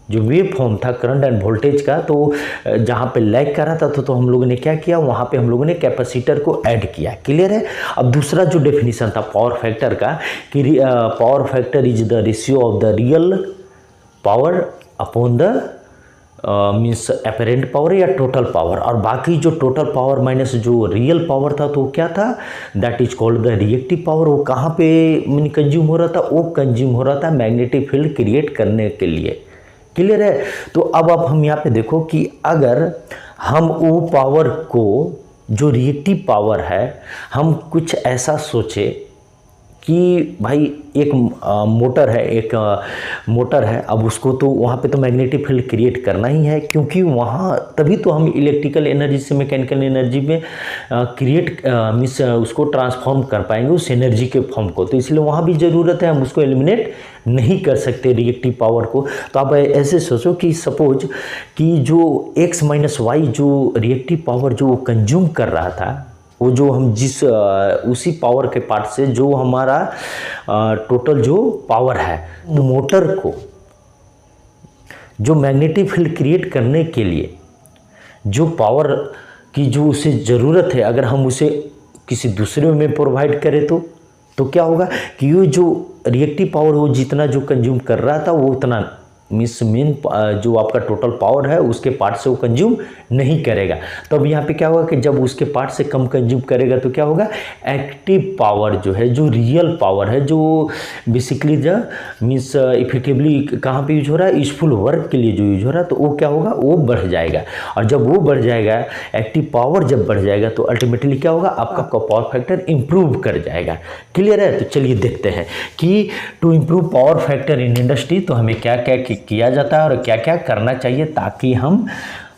जो वेव फॉर्म था करंट एंड वोल्टेज का, तो जहाँ पे लैग कर रहा था तो हम लोगों ने क्या किया, वहाँ पे हम लोगों ने कैपेसिटर को ऐड किया। क्लियर है। अब दूसरा जो डेफिनेशन था पावर फैक्टर का कि power factor is the ratio of the real power upon the means apparent power या टोटल पावर, और बाकी जो टोटल पावर माइनस जो रियल पावर था तो क्या था, that is called the reactive power. वो कहाँ पे कंज्यूम हो रहा था, वो कंज्यूम हो रहा था मैग्नेटिक फील्ड क्रिएट करने के लिए। क्लियर है। तो अब हम यहाँ पे देखो कि अगर हम वो पावर को, जो रिएक्टिव पावर है, हम कुछ ऐसा सोचे कि भाई एक मोटर है, एक मोटर है, अब उसको तो वहाँ पे तो मैग्नेटिक फील्ड क्रिएट करना ही है, क्योंकि वहाँ तभी तो हम इलेक्ट्रिकल एनर्जी से मैकेनिकल एनर्जी में क्रिएट मीन्स उसको ट्रांसफॉर्म कर पाएंगे उस एनर्जी के फॉर्म को, तो इसलिए वहाँ भी ज़रूरत है, हम उसको एलिमिनेट नहीं कर सकते रिएक्टिव पावर को। तो आप ऐसे सोचो कि सपोज कि जो x माइनस वाई जो रिएक्टिव पावर जो कंज्यूम कर रहा था, वो जो हम जिस उसी पावर के पार्ट से जो हमारा टोटल जो पावर है, मोटर को जो मैग्नेटिक फील्ड क्रिएट करने के लिए जो पावर की जो उसे ज़रूरत है, अगर हम उसे किसी दूसरे में प्रोवाइड करें तो क्या होगा कि ये जो रिएक्टिव पावर वो जितना जो कंज्यूम कर रहा था वो उतना मेन जो आपका टोटल पावर है उसके पार्ट से वो कंज्यूम नहीं करेगा। तो अब यहाँ पे क्या होगा कि जब उसके पार्ट से कम कंज्यूम करेगा तो क्या होगा, एक्टिव पावर जो है, जो रियल पावर है, जो बेसिकली जो मीन्स इफेक्टिवली कहाँ पे यूज हो रहा है, यूजफुल वर्क के लिए जो यूज हो रहा है, तो वो क्या होगा, वो बढ़ जाएगा। और जब वो बढ़ जाएगा, एक्टिव पावर जब बढ़ जाएगा तो अल्टीमेटली क्या होगा, आपका पावर फैक्टर इंप्रूव कर जाएगा। क्लियर है। तो चलिए देखते हैं कि to improve power factor in industry तो हमें क्या क्या किया जाता है और क्या क्या करना चाहिए ताकि हम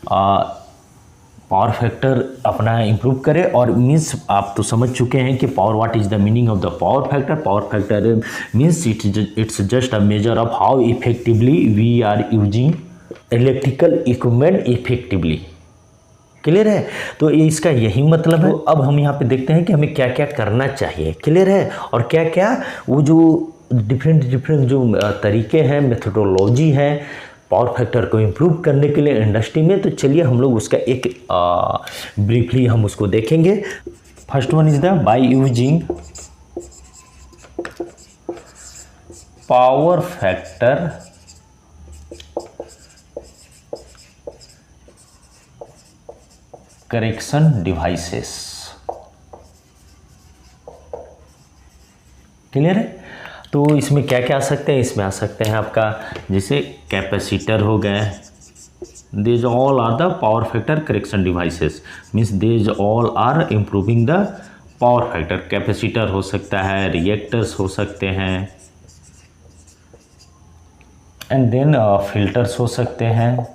पावर फैक्टर अपना इम्प्रूव करें। और मीन्स आप तो समझ चुके हैं कि power, what is the meaning of the power factor. Power factor means it's just a measure of how effectively we are using electrical equipment effectively. Clear है। तो इसका यही मतलब है। तो अब हम यहाँ पे देखते हैं कि हमें क्या क्या करना चाहिए। क्लियर है। और क्या क्या वो जो डिफरेंट जो तरीके हैं, मेथोडोलॉजी है पावर फैक्टर को इम्प्रूव करने के लिए इंडस्ट्री में, तो चलिए हम लोग उसका एक ब्रीफली हम उसको देखेंगे। First one is the by using power factor correction devices. Clear है। तो इसमें क्या क्या आ सकते हैं, इसमें आ सकते हैं आपका जैसे कैपेसिटर हो गए, these all are the power factor correction devices, means these all are improving the power factor. Capacitor हो सकता है, रिएक्टर्स हो सकते हैं, एंड देन फिल्टर्स हो सकते हैं,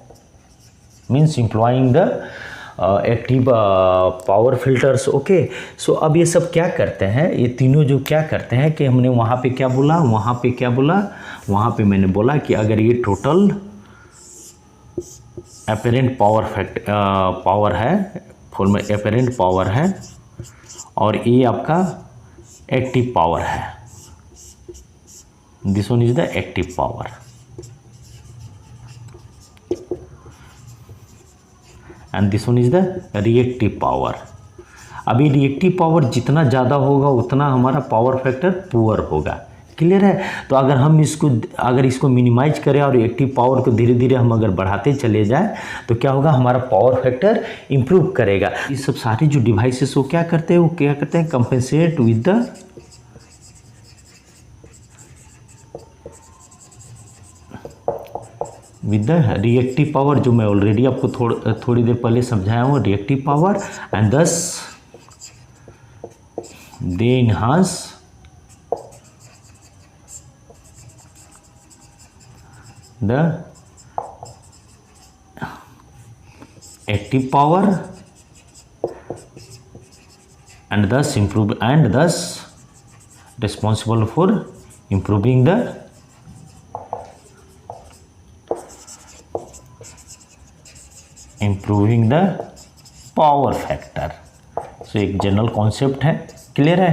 means employing the active power filters. Okay. So अब ये सब क्या करते हैं, ये तीनों जो क्या करते हैं कि हमने वहाँ पे क्या बोला, वहाँ पे मैंने बोला कि अगर ये टोटल अपेरेंट पावर है, फुल में अपेरेंट पावर है, और ये आपका एक्टिव पावर है, this one is the active power, and this one is the reactive power. अभी रिएक्टिव पावर जितना ज़्यादा होगा उतना हमारा पावर फैक्टर पुअर होगा। क्लियर है। तो अगर हम इसको मिनिमाइज करें और रिएक्टिव पावर को धीरे धीरे हम अगर बढ़ाते चले जाएं तो क्या होगा, हमारा पावर फैक्टर इंप्रूव करेगा। ये सब सारे जो डिवाइसेस वो क्या करते हैं, compensate with the reactive power, जो मैं ऑलरेडी आपको थोड़ी देर पहले समझाया हूँ, reactive power, and thus they enhance the active power and thus responsible for improving the power factor. तो एक जनरल कॉन्सेप्ट है, क्लियर है।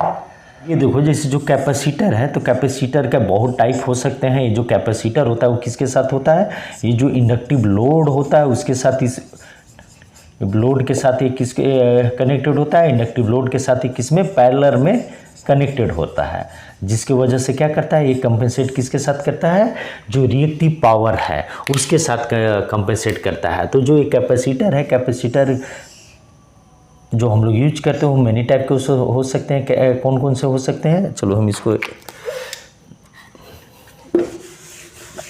ये देखो जैसे जो कैपेसिटर है, तो कैपेसिटर का बहुत टाइप हो सकते हैं। ये जो कैपेसिटर होता है वो किसके साथ होता है, ये जो इंडक्टिव लोड होता है उसके साथ, इस लोड के साथ ये किसके कनेक्टेड होता है, इंडक्टिव लोड के साथ ही किसमें, पैरेलल में कनेक्टेड होता है, जिसकी वजह से क्या करता है, ये कंपेंसेट किसके साथ करता है, जो रिएक्टिव पावर है उसके साथ कंपेंसेट करता है। तो जो ये कैपेसिटर है, कैपेसिटर जो हम लोग यूज करते हैं वो मैनी टाइप के हो सकते हैं। कौन कौन से हो सकते हैं, चलो हम इसको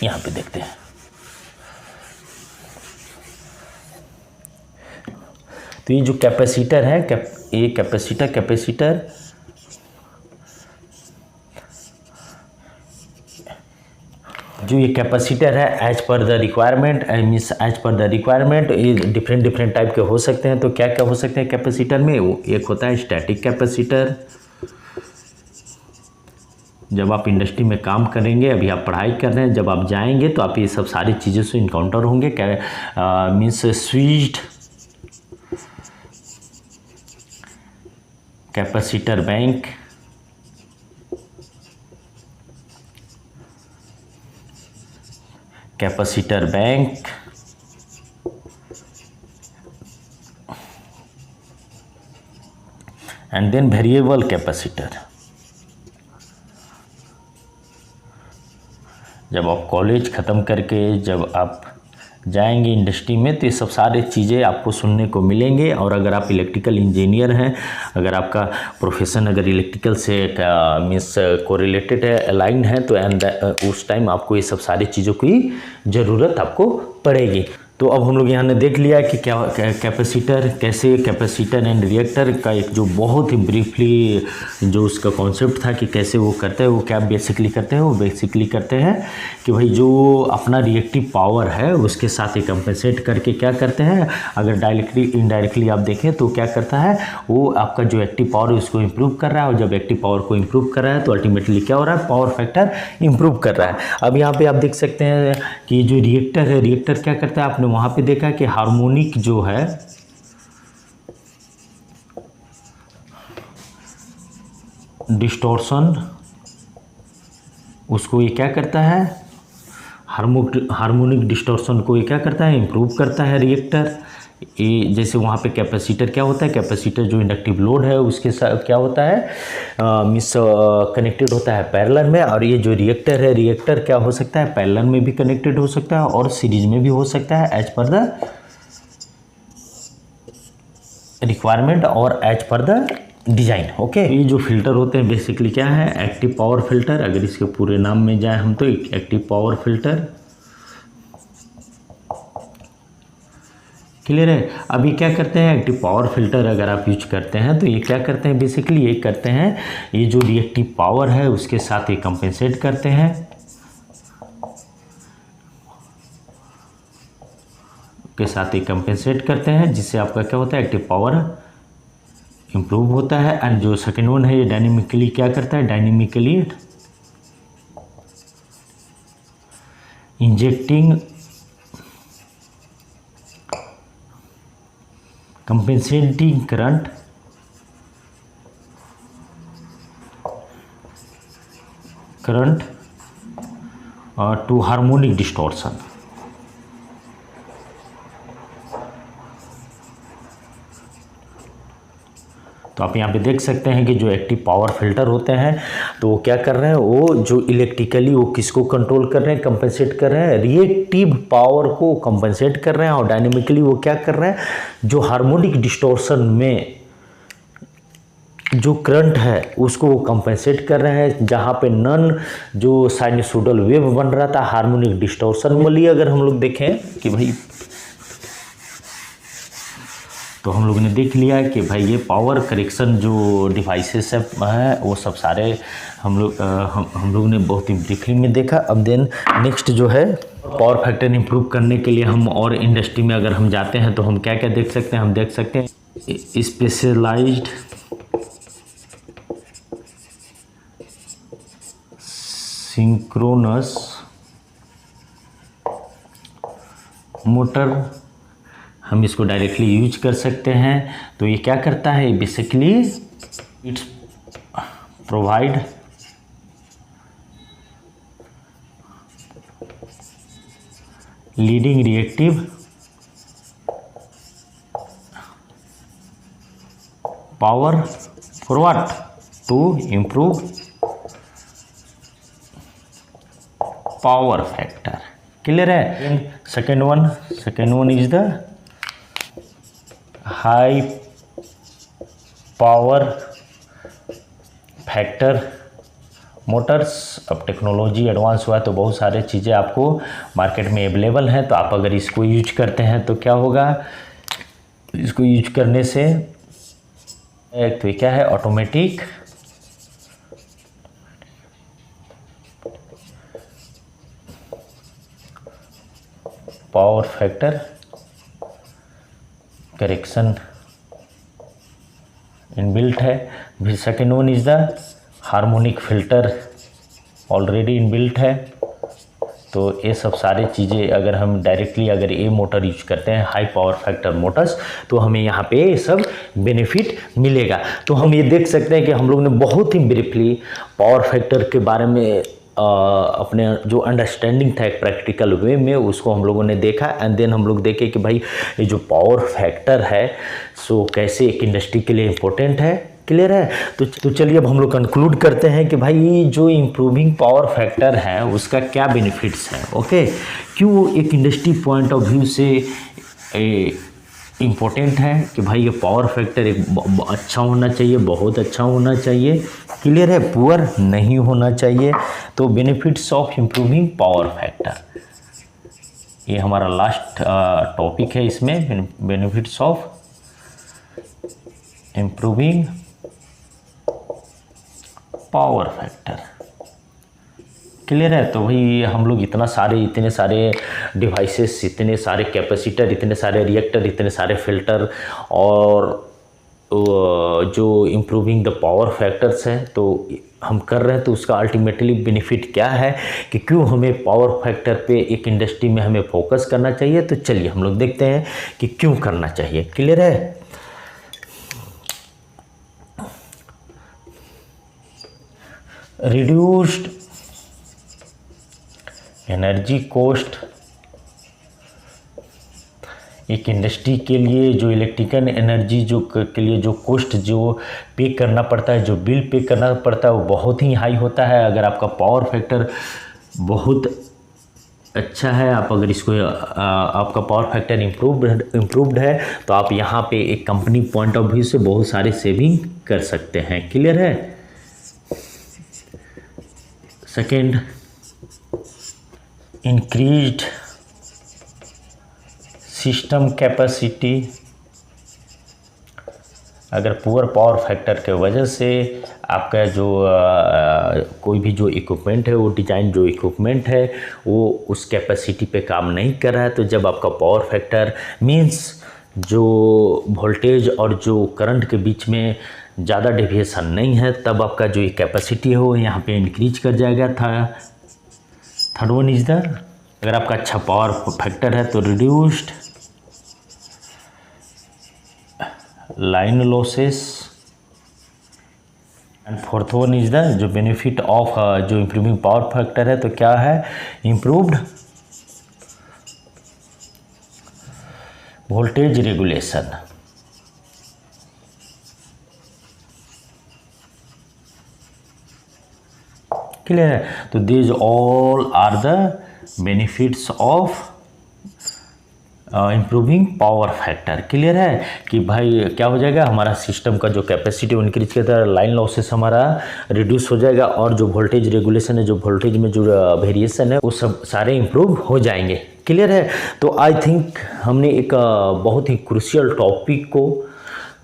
यहाँ पे देखते हैं। तो ये जो कैपेसिटर है, ये कैपेसिटर जो ये कैपेसिटर है as per the requirement, means as per the requirement, ये डिफरेंट टाइप के हो सकते हैं। तो क्या क्या हो सकते हैं कैपेसिटर में, एक होता है स्टैटिक कैपेसिटर। जब आप इंडस्ट्री में काम करेंगे, अभी आप पढ़ाई कर रहे हैं, जब आप जाएंगे तो आप ये सब सारी चीज़ों से इनकाउंटर होंगे। Means switched capacitor bank, capacitor bank, and then variable capacitor. जब आप कॉलेज ख़त्म करके जब आप जाएंगे इंडस्ट्री में तो ये सब सारे चीज़ें आपको सुनने को मिलेंगे। और अगर आप इलेक्ट्रिकल इंजीनियर हैं, अगर आपका प्रोफेशन अगर इलेक्ट्रिकल से मीन्स कोरिलेटेड है, अलाइन है, तो एंड उस टाइम आपको ये सब सारी चीज़ों की ज़रूरत आपको पड़ेगी। तो अब हम लोग यहाँ ने देख लिया कि क्या कैपेसिटर, कैसे कैपेसिटर एंड रिएक्टर का एक जो बहुत ही ब्रीफली जो उसका कॉन्सेप्ट था कि कैसे वो करते हैं, वो क्या बेसिकली करते हैं, वो बेसिकली करते हैं कि भाई जो अपना रिएक्टिव पावर है उसके साथ ही कंपेंसेट करके क्या करते हैं। अगर डायरेक्टली इनडायरेक्टली आप देखें तो क्या करता है, वो आपका जो एक्टिव पावर है उसको इम्प्रूव कर रहा है, और जब एक्टिव पावर को इम्प्रूव कर रहा है तो अल्टीमेटली क्या हो रहा है, पावर फैक्टर इम्प्रूव कर रहा है। अब यहाँ पे आप देख सकते हैं कि जो रिएक्टर है, रिएक्टर क्या करता है, आपने वहाँ पे देखा कि हार्मोनिक जो है डिस्टॉर्शन, उसको ये क्या करता है, हार्मोनिक डिस्टॉर्शन को ये क्या करता है, इम्प्रूव करता है रिएक्टर। ये जैसे वहाँ पे कैपेसिटर क्या होता है, कैपेसिटर जो इंडक्टिव लोड है उसके साथ क्या होता है, कनेक्टेड होता है पैरेलल में। और ये जो रिएक्टर है, रिएक्टर क्या हो सकता है, पैरेलल में भी कनेक्टेड हो सकता है और सीरीज में भी हो सकता है, एज पर द रिक्वायरमेंट और as per the design. Okay, ये जो फिल्टर होते हैं बेसिकली क्या है, एक्टिव पावर फिल्टर। अगर इसके पूरे नाम में जाए हम तो एक्टिव पावर फिल्टर, क्लियर है। अभी क्या करते हैं, एक्टिव पावर फिल्टर अगर आप यूज करते हैं तो ये क्या करते हैं, बेसिकली ये करते हैं, ये जो रिएक्टिव पावर है उसके साथ ये कंपेंसेट करते हैं, के साथ ही कंपेंसेट करते हैं, जिससे आपका क्या होता है, एक्टिव पावर इम्प्रूव होता है। एंड जो सेकेंड वन है ये डायनेमिकली क्या करता है, dynamically injecting compensating current to harmonic distortion। तो आप यहाँ पे देख सकते हैं कि जो एक्टिव पावर फिल्टर होते हैं तो वो क्या कर रहे हैं, वो जो इलेक्ट्रिकली वो किसको कंट्रोल कर रहे हैं, कंपेंसेट कर रहे हैं, रिएक्टिव पावर को कंपेंसेट कर रहे हैं। और डायनेमिकली वो क्या कर रहे हैं, जो हार्मोनिक डिस्टॉर्शन में जो करंट है उसको वो कंपेंसेट कर रहे हैं, जहाँ पे नन जो साइनसोइडल वेव बन रहा था हार्मोनिक डिस्टॉर्शन वाली। अगर हम लोग देखें कि भाई, तो हम लोग ने देख लिया है कि भाई ये पावर करेक्शन जो डिवाइसेस है वो सब सारे हम लोग ने बहुत ही ब्रीफली में देखा। अब देन नेक्स्ट जो है, पावर फैक्टर इंप्रूव करने के लिए हम और इंडस्ट्री में अगर हम जाते हैं तो हम क्या क्या देख सकते हैं, हम देख सकते हैं स्पेशलाइज्ड सिंक्रोनस मोटर, हम इसको डायरेक्टली यूज कर सकते हैं। तो ये क्या करता है, basically it's provide leading reactive power for what, to improve power factor. Clear है। Second one is the high power factor motors. अब टेक्नोलॉजी एडवांस हुआ है तो बहुत सारे चीज़ें आपको मार्केट में अवेलेबल हैं, तो आप अगर इसको यूज करते हैं तो क्या होगा, इसको यूज करने से एक तो क्या है, automatic power factor correction inbuilt है। फिर second one is the harmonic filter already inbuilt है। तो ये सब सारी चीज़ें अगर हम डायरेक्टली अगर ये मोटर यूज करते हैं हाई पावर फैक्टर मोटर्स, तो हमें यहाँ पे ये सब बेनिफिट मिलेगा। तो हम ये देख सकते हैं कि हम लोग ने बहुत ही ब्रीफली पावर फैक्टर के बारे में अपने जो अंडरस्टैंडिंग था एक प्रैक्टिकल वे में उसको हम लोगों ने देखा। एंड देन हम लोग देखे कि भाई ये जो पावर फैक्टर है सो कैसे एक इंडस्ट्री के लिए इम्पोर्टेंट है। क्लियर है। तो चलिए अब हम लोग कंक्लूड करते हैं कि भाई जो इम्प्रूविंग पावर फैक्टर है उसका क्या बेनिफिट्स है। ओके, क्यों एक इंडस्ट्री पॉइंट ऑफ व्यू से इम्पोर्टेंट है कि भाई ये पावर फैक्टर एक अच्छा होना चाहिए, बहुत अच्छा होना चाहिए। क्लियर है, पुअर नहीं होना चाहिए। तो benefits of improving power factor, ये हमारा लास्ट टॉपिक है इसमें, benefits of improving power factor. Clear है। तो भाई हम लोग इतने सारे डिवाइसेस, इतने सारे कैपेसिटर, इतने सारे रिएक्टर, इतने सारे फिल्टर और जो इम्प्रूविंग द पावर फैक्टर्स है तो हम कर रहे हैं, तो उसका अल्टीमेटली बेनिफिट क्या है कि क्यों हमें पावर फैक्टर पे एक इंडस्ट्री में हमें फोकस करना चाहिए। तो चलिए हम लोग देखते हैं कि क्यों करना चाहिए। क्लियर है। रिड्यूस्ड एनर्जी कॉस्ट, एक इंडस्ट्री के लिए जो इलेक्ट्रिकल एनर्जी जो के लिए जो कॉस्ट जो पे करना पड़ता है, जो बिल पे करना पड़ता है वो बहुत ही हाई होता है। अगर आपका पावर फैक्टर बहुत अच्छा है, आप अगर इसको आपका पावर फैक्टर इम्प्रूव्ड है तो आप यहाँ पे एक कंपनी पॉइंट ऑफ व्यू से बहुत सारे सेविंग कर सकते हैं। क्लियर है। Second, increased system capacity. अगर पुअर पावर फैक्टर के वजह से आपका जो कोई भी जो इक्विपमेंट है, वो डिजाइन जो इक्विपमेंट है वो उस कैपेसिटी पे काम नहीं कर रहा है, तो जब आपका पावर फैक्टर मींस जो वोल्टेज और जो करंट के बीच में ज़्यादा डेविएशन नहीं है, तब आपका जो कैपेसिटी है वो यहाँ पे इंक्रीज कर जाएगा था। थर्ड वन इज द, अगर आपका अच्छा पावर फैक्टर है तो reduced line losses. And fourth one is the, जो बेनिफिट ऑफ जो इम्प्रूविंग पावर फैक्टर है तो क्या है, इम्प्रूव्ड वोल्टेज रेगुलेशन। क्लियर है। तो these all are the benefits of improving power factor. Clear है कि भाई क्या हो जाएगा, हमारा सिस्टम का जो कैपेसिटी इंक्रीज करता है, लाइन लॉसेस हमारा रिड्यूस हो जाएगा और जो वोल्टेज रेगुलेशन है, जो वोल्टेज में जो वेरिएशन है वो सब सारे इम्प्रूव हो जाएंगे। क्लियर है। तो आई थिंक हमने एक बहुत ही क्रूशियल टॉपिक को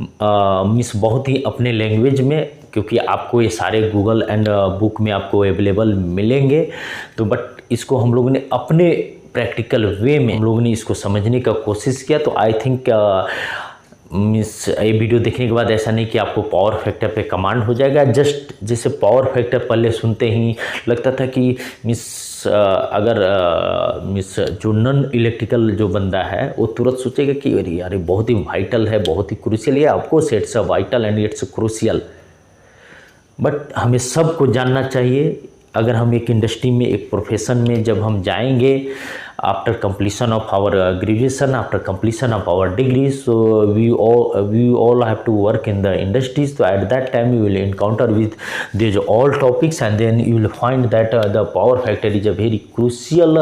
मीन्स बहुत ही अपने लैंग्वेज में, क्योंकि आपको ये सारे गूगल एंड बुक में आपको अवेलेबल मिलेंगे, तो बट इसको हम लोगों ने अपने प्रैक्टिकल वे में हम लोगों ने इसको समझने का कोशिश किया। तो आई थिंक मीन्स ये वीडियो देखने के बाद ऐसा नहीं कि आपको पावर फैक्टर पे कमांड हो जाएगा। जस्ट जैसे पावर फैक्टर पहले सुनते ही लगता था कि मीन्स अगर मीन्स जो नॉन इलेक्ट्रिकल जो बंदा है वो तुरंत सोचेगा कि अरे यार बहुत ही वाइटल है, बहुत ही क्रूशियल है। Of course it's a vital and it's crucial, but हमें सबको जानना चाहिए। अगर हम एक इंडस्ट्री में, एक प्रोफेशन में जब हम जाएंगे, after completion of our graduation, after completion of our degree, so we all have to work in the industries. So at that time you will encounter with these all topics, and then you will find that the power factor is a very crucial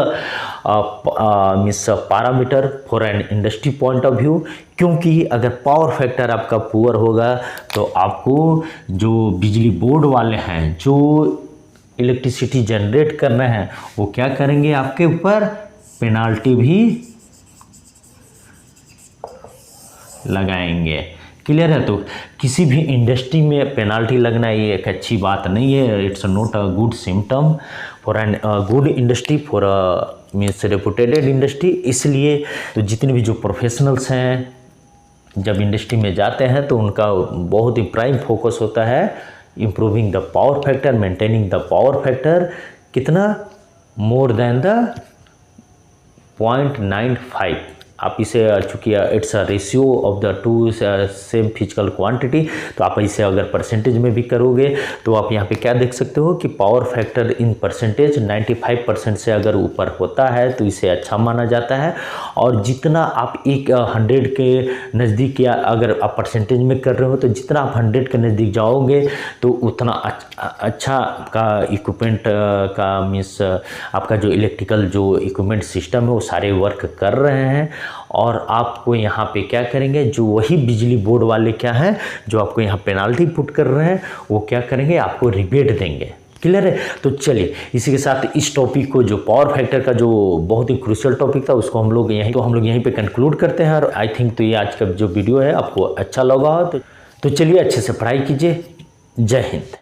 means parameter for an industry point of view. क्योंकि अगर पावर फैक्टर आपका पुअर होगा तो आपको जो बिजली बोर्ड वाले हैं, जो इलेक्ट्रिसिटी जनरेट कर रहे हैं, वो क्या करेंगे, आपके ऊपर पेनाल्टी भी लगाएंगे। क्लियर है? तो किसी भी इंडस्ट्री में पेनाल्टी लगना ये एक अच्छी बात नहीं है। It's not a good symptom for an good industry, for means reputed industry. इसलिए तो जितने भी जो प्रोफेशनल्स हैं जब इंडस्ट्री में जाते हैं तो उनका बहुत ही प्राइम फोकस होता है improving the power factor, maintaining the power factor कितना, मोर देन द 0.95। आप इसे चूँकि it's a ratio of the two same physical quantity, तो आप इसे अगर परसेंटेज में भी करोगे तो आप यहाँ पे क्या देख सकते हो कि पावर फैक्टर इन परसेंटेज 95% से अगर ऊपर होता है तो इसे अच्छा माना जाता है। और जितना आप 100 के नज़दीक, या अगर आप परसेंटेज में कर रहे हो तो जितना आप 100 के नज़दीक जाओगे तो उतना अच्छा का इक्विपमेंट का मीन्स आपका जो इलेक्ट्रिकल जो इक्विपमेंट सिस्टम है वो सारे वर्क कर रहे हैं। और आपको यहाँ पे क्या करेंगे, जो वही बिजली बोर्ड वाले क्या हैं जो आपको यहाँ पेनाल्टी पुट कर रहे हैं, वो क्या करेंगे, आपको रिबेट देंगे। क्लियर है? तो चलिए इसी के साथ इस टॉपिक को, जो पावर फैक्टर का जो बहुत ही क्रूशियल टॉपिक था, उसको हम लोग यहीं पे कंक्लूड करते हैं। और आई थिंक तो ये आज का जो वीडियो है आपको अच्छा लगा हो तो चलिए अच्छे से पढ़ाई कीजिए। जय हिंद।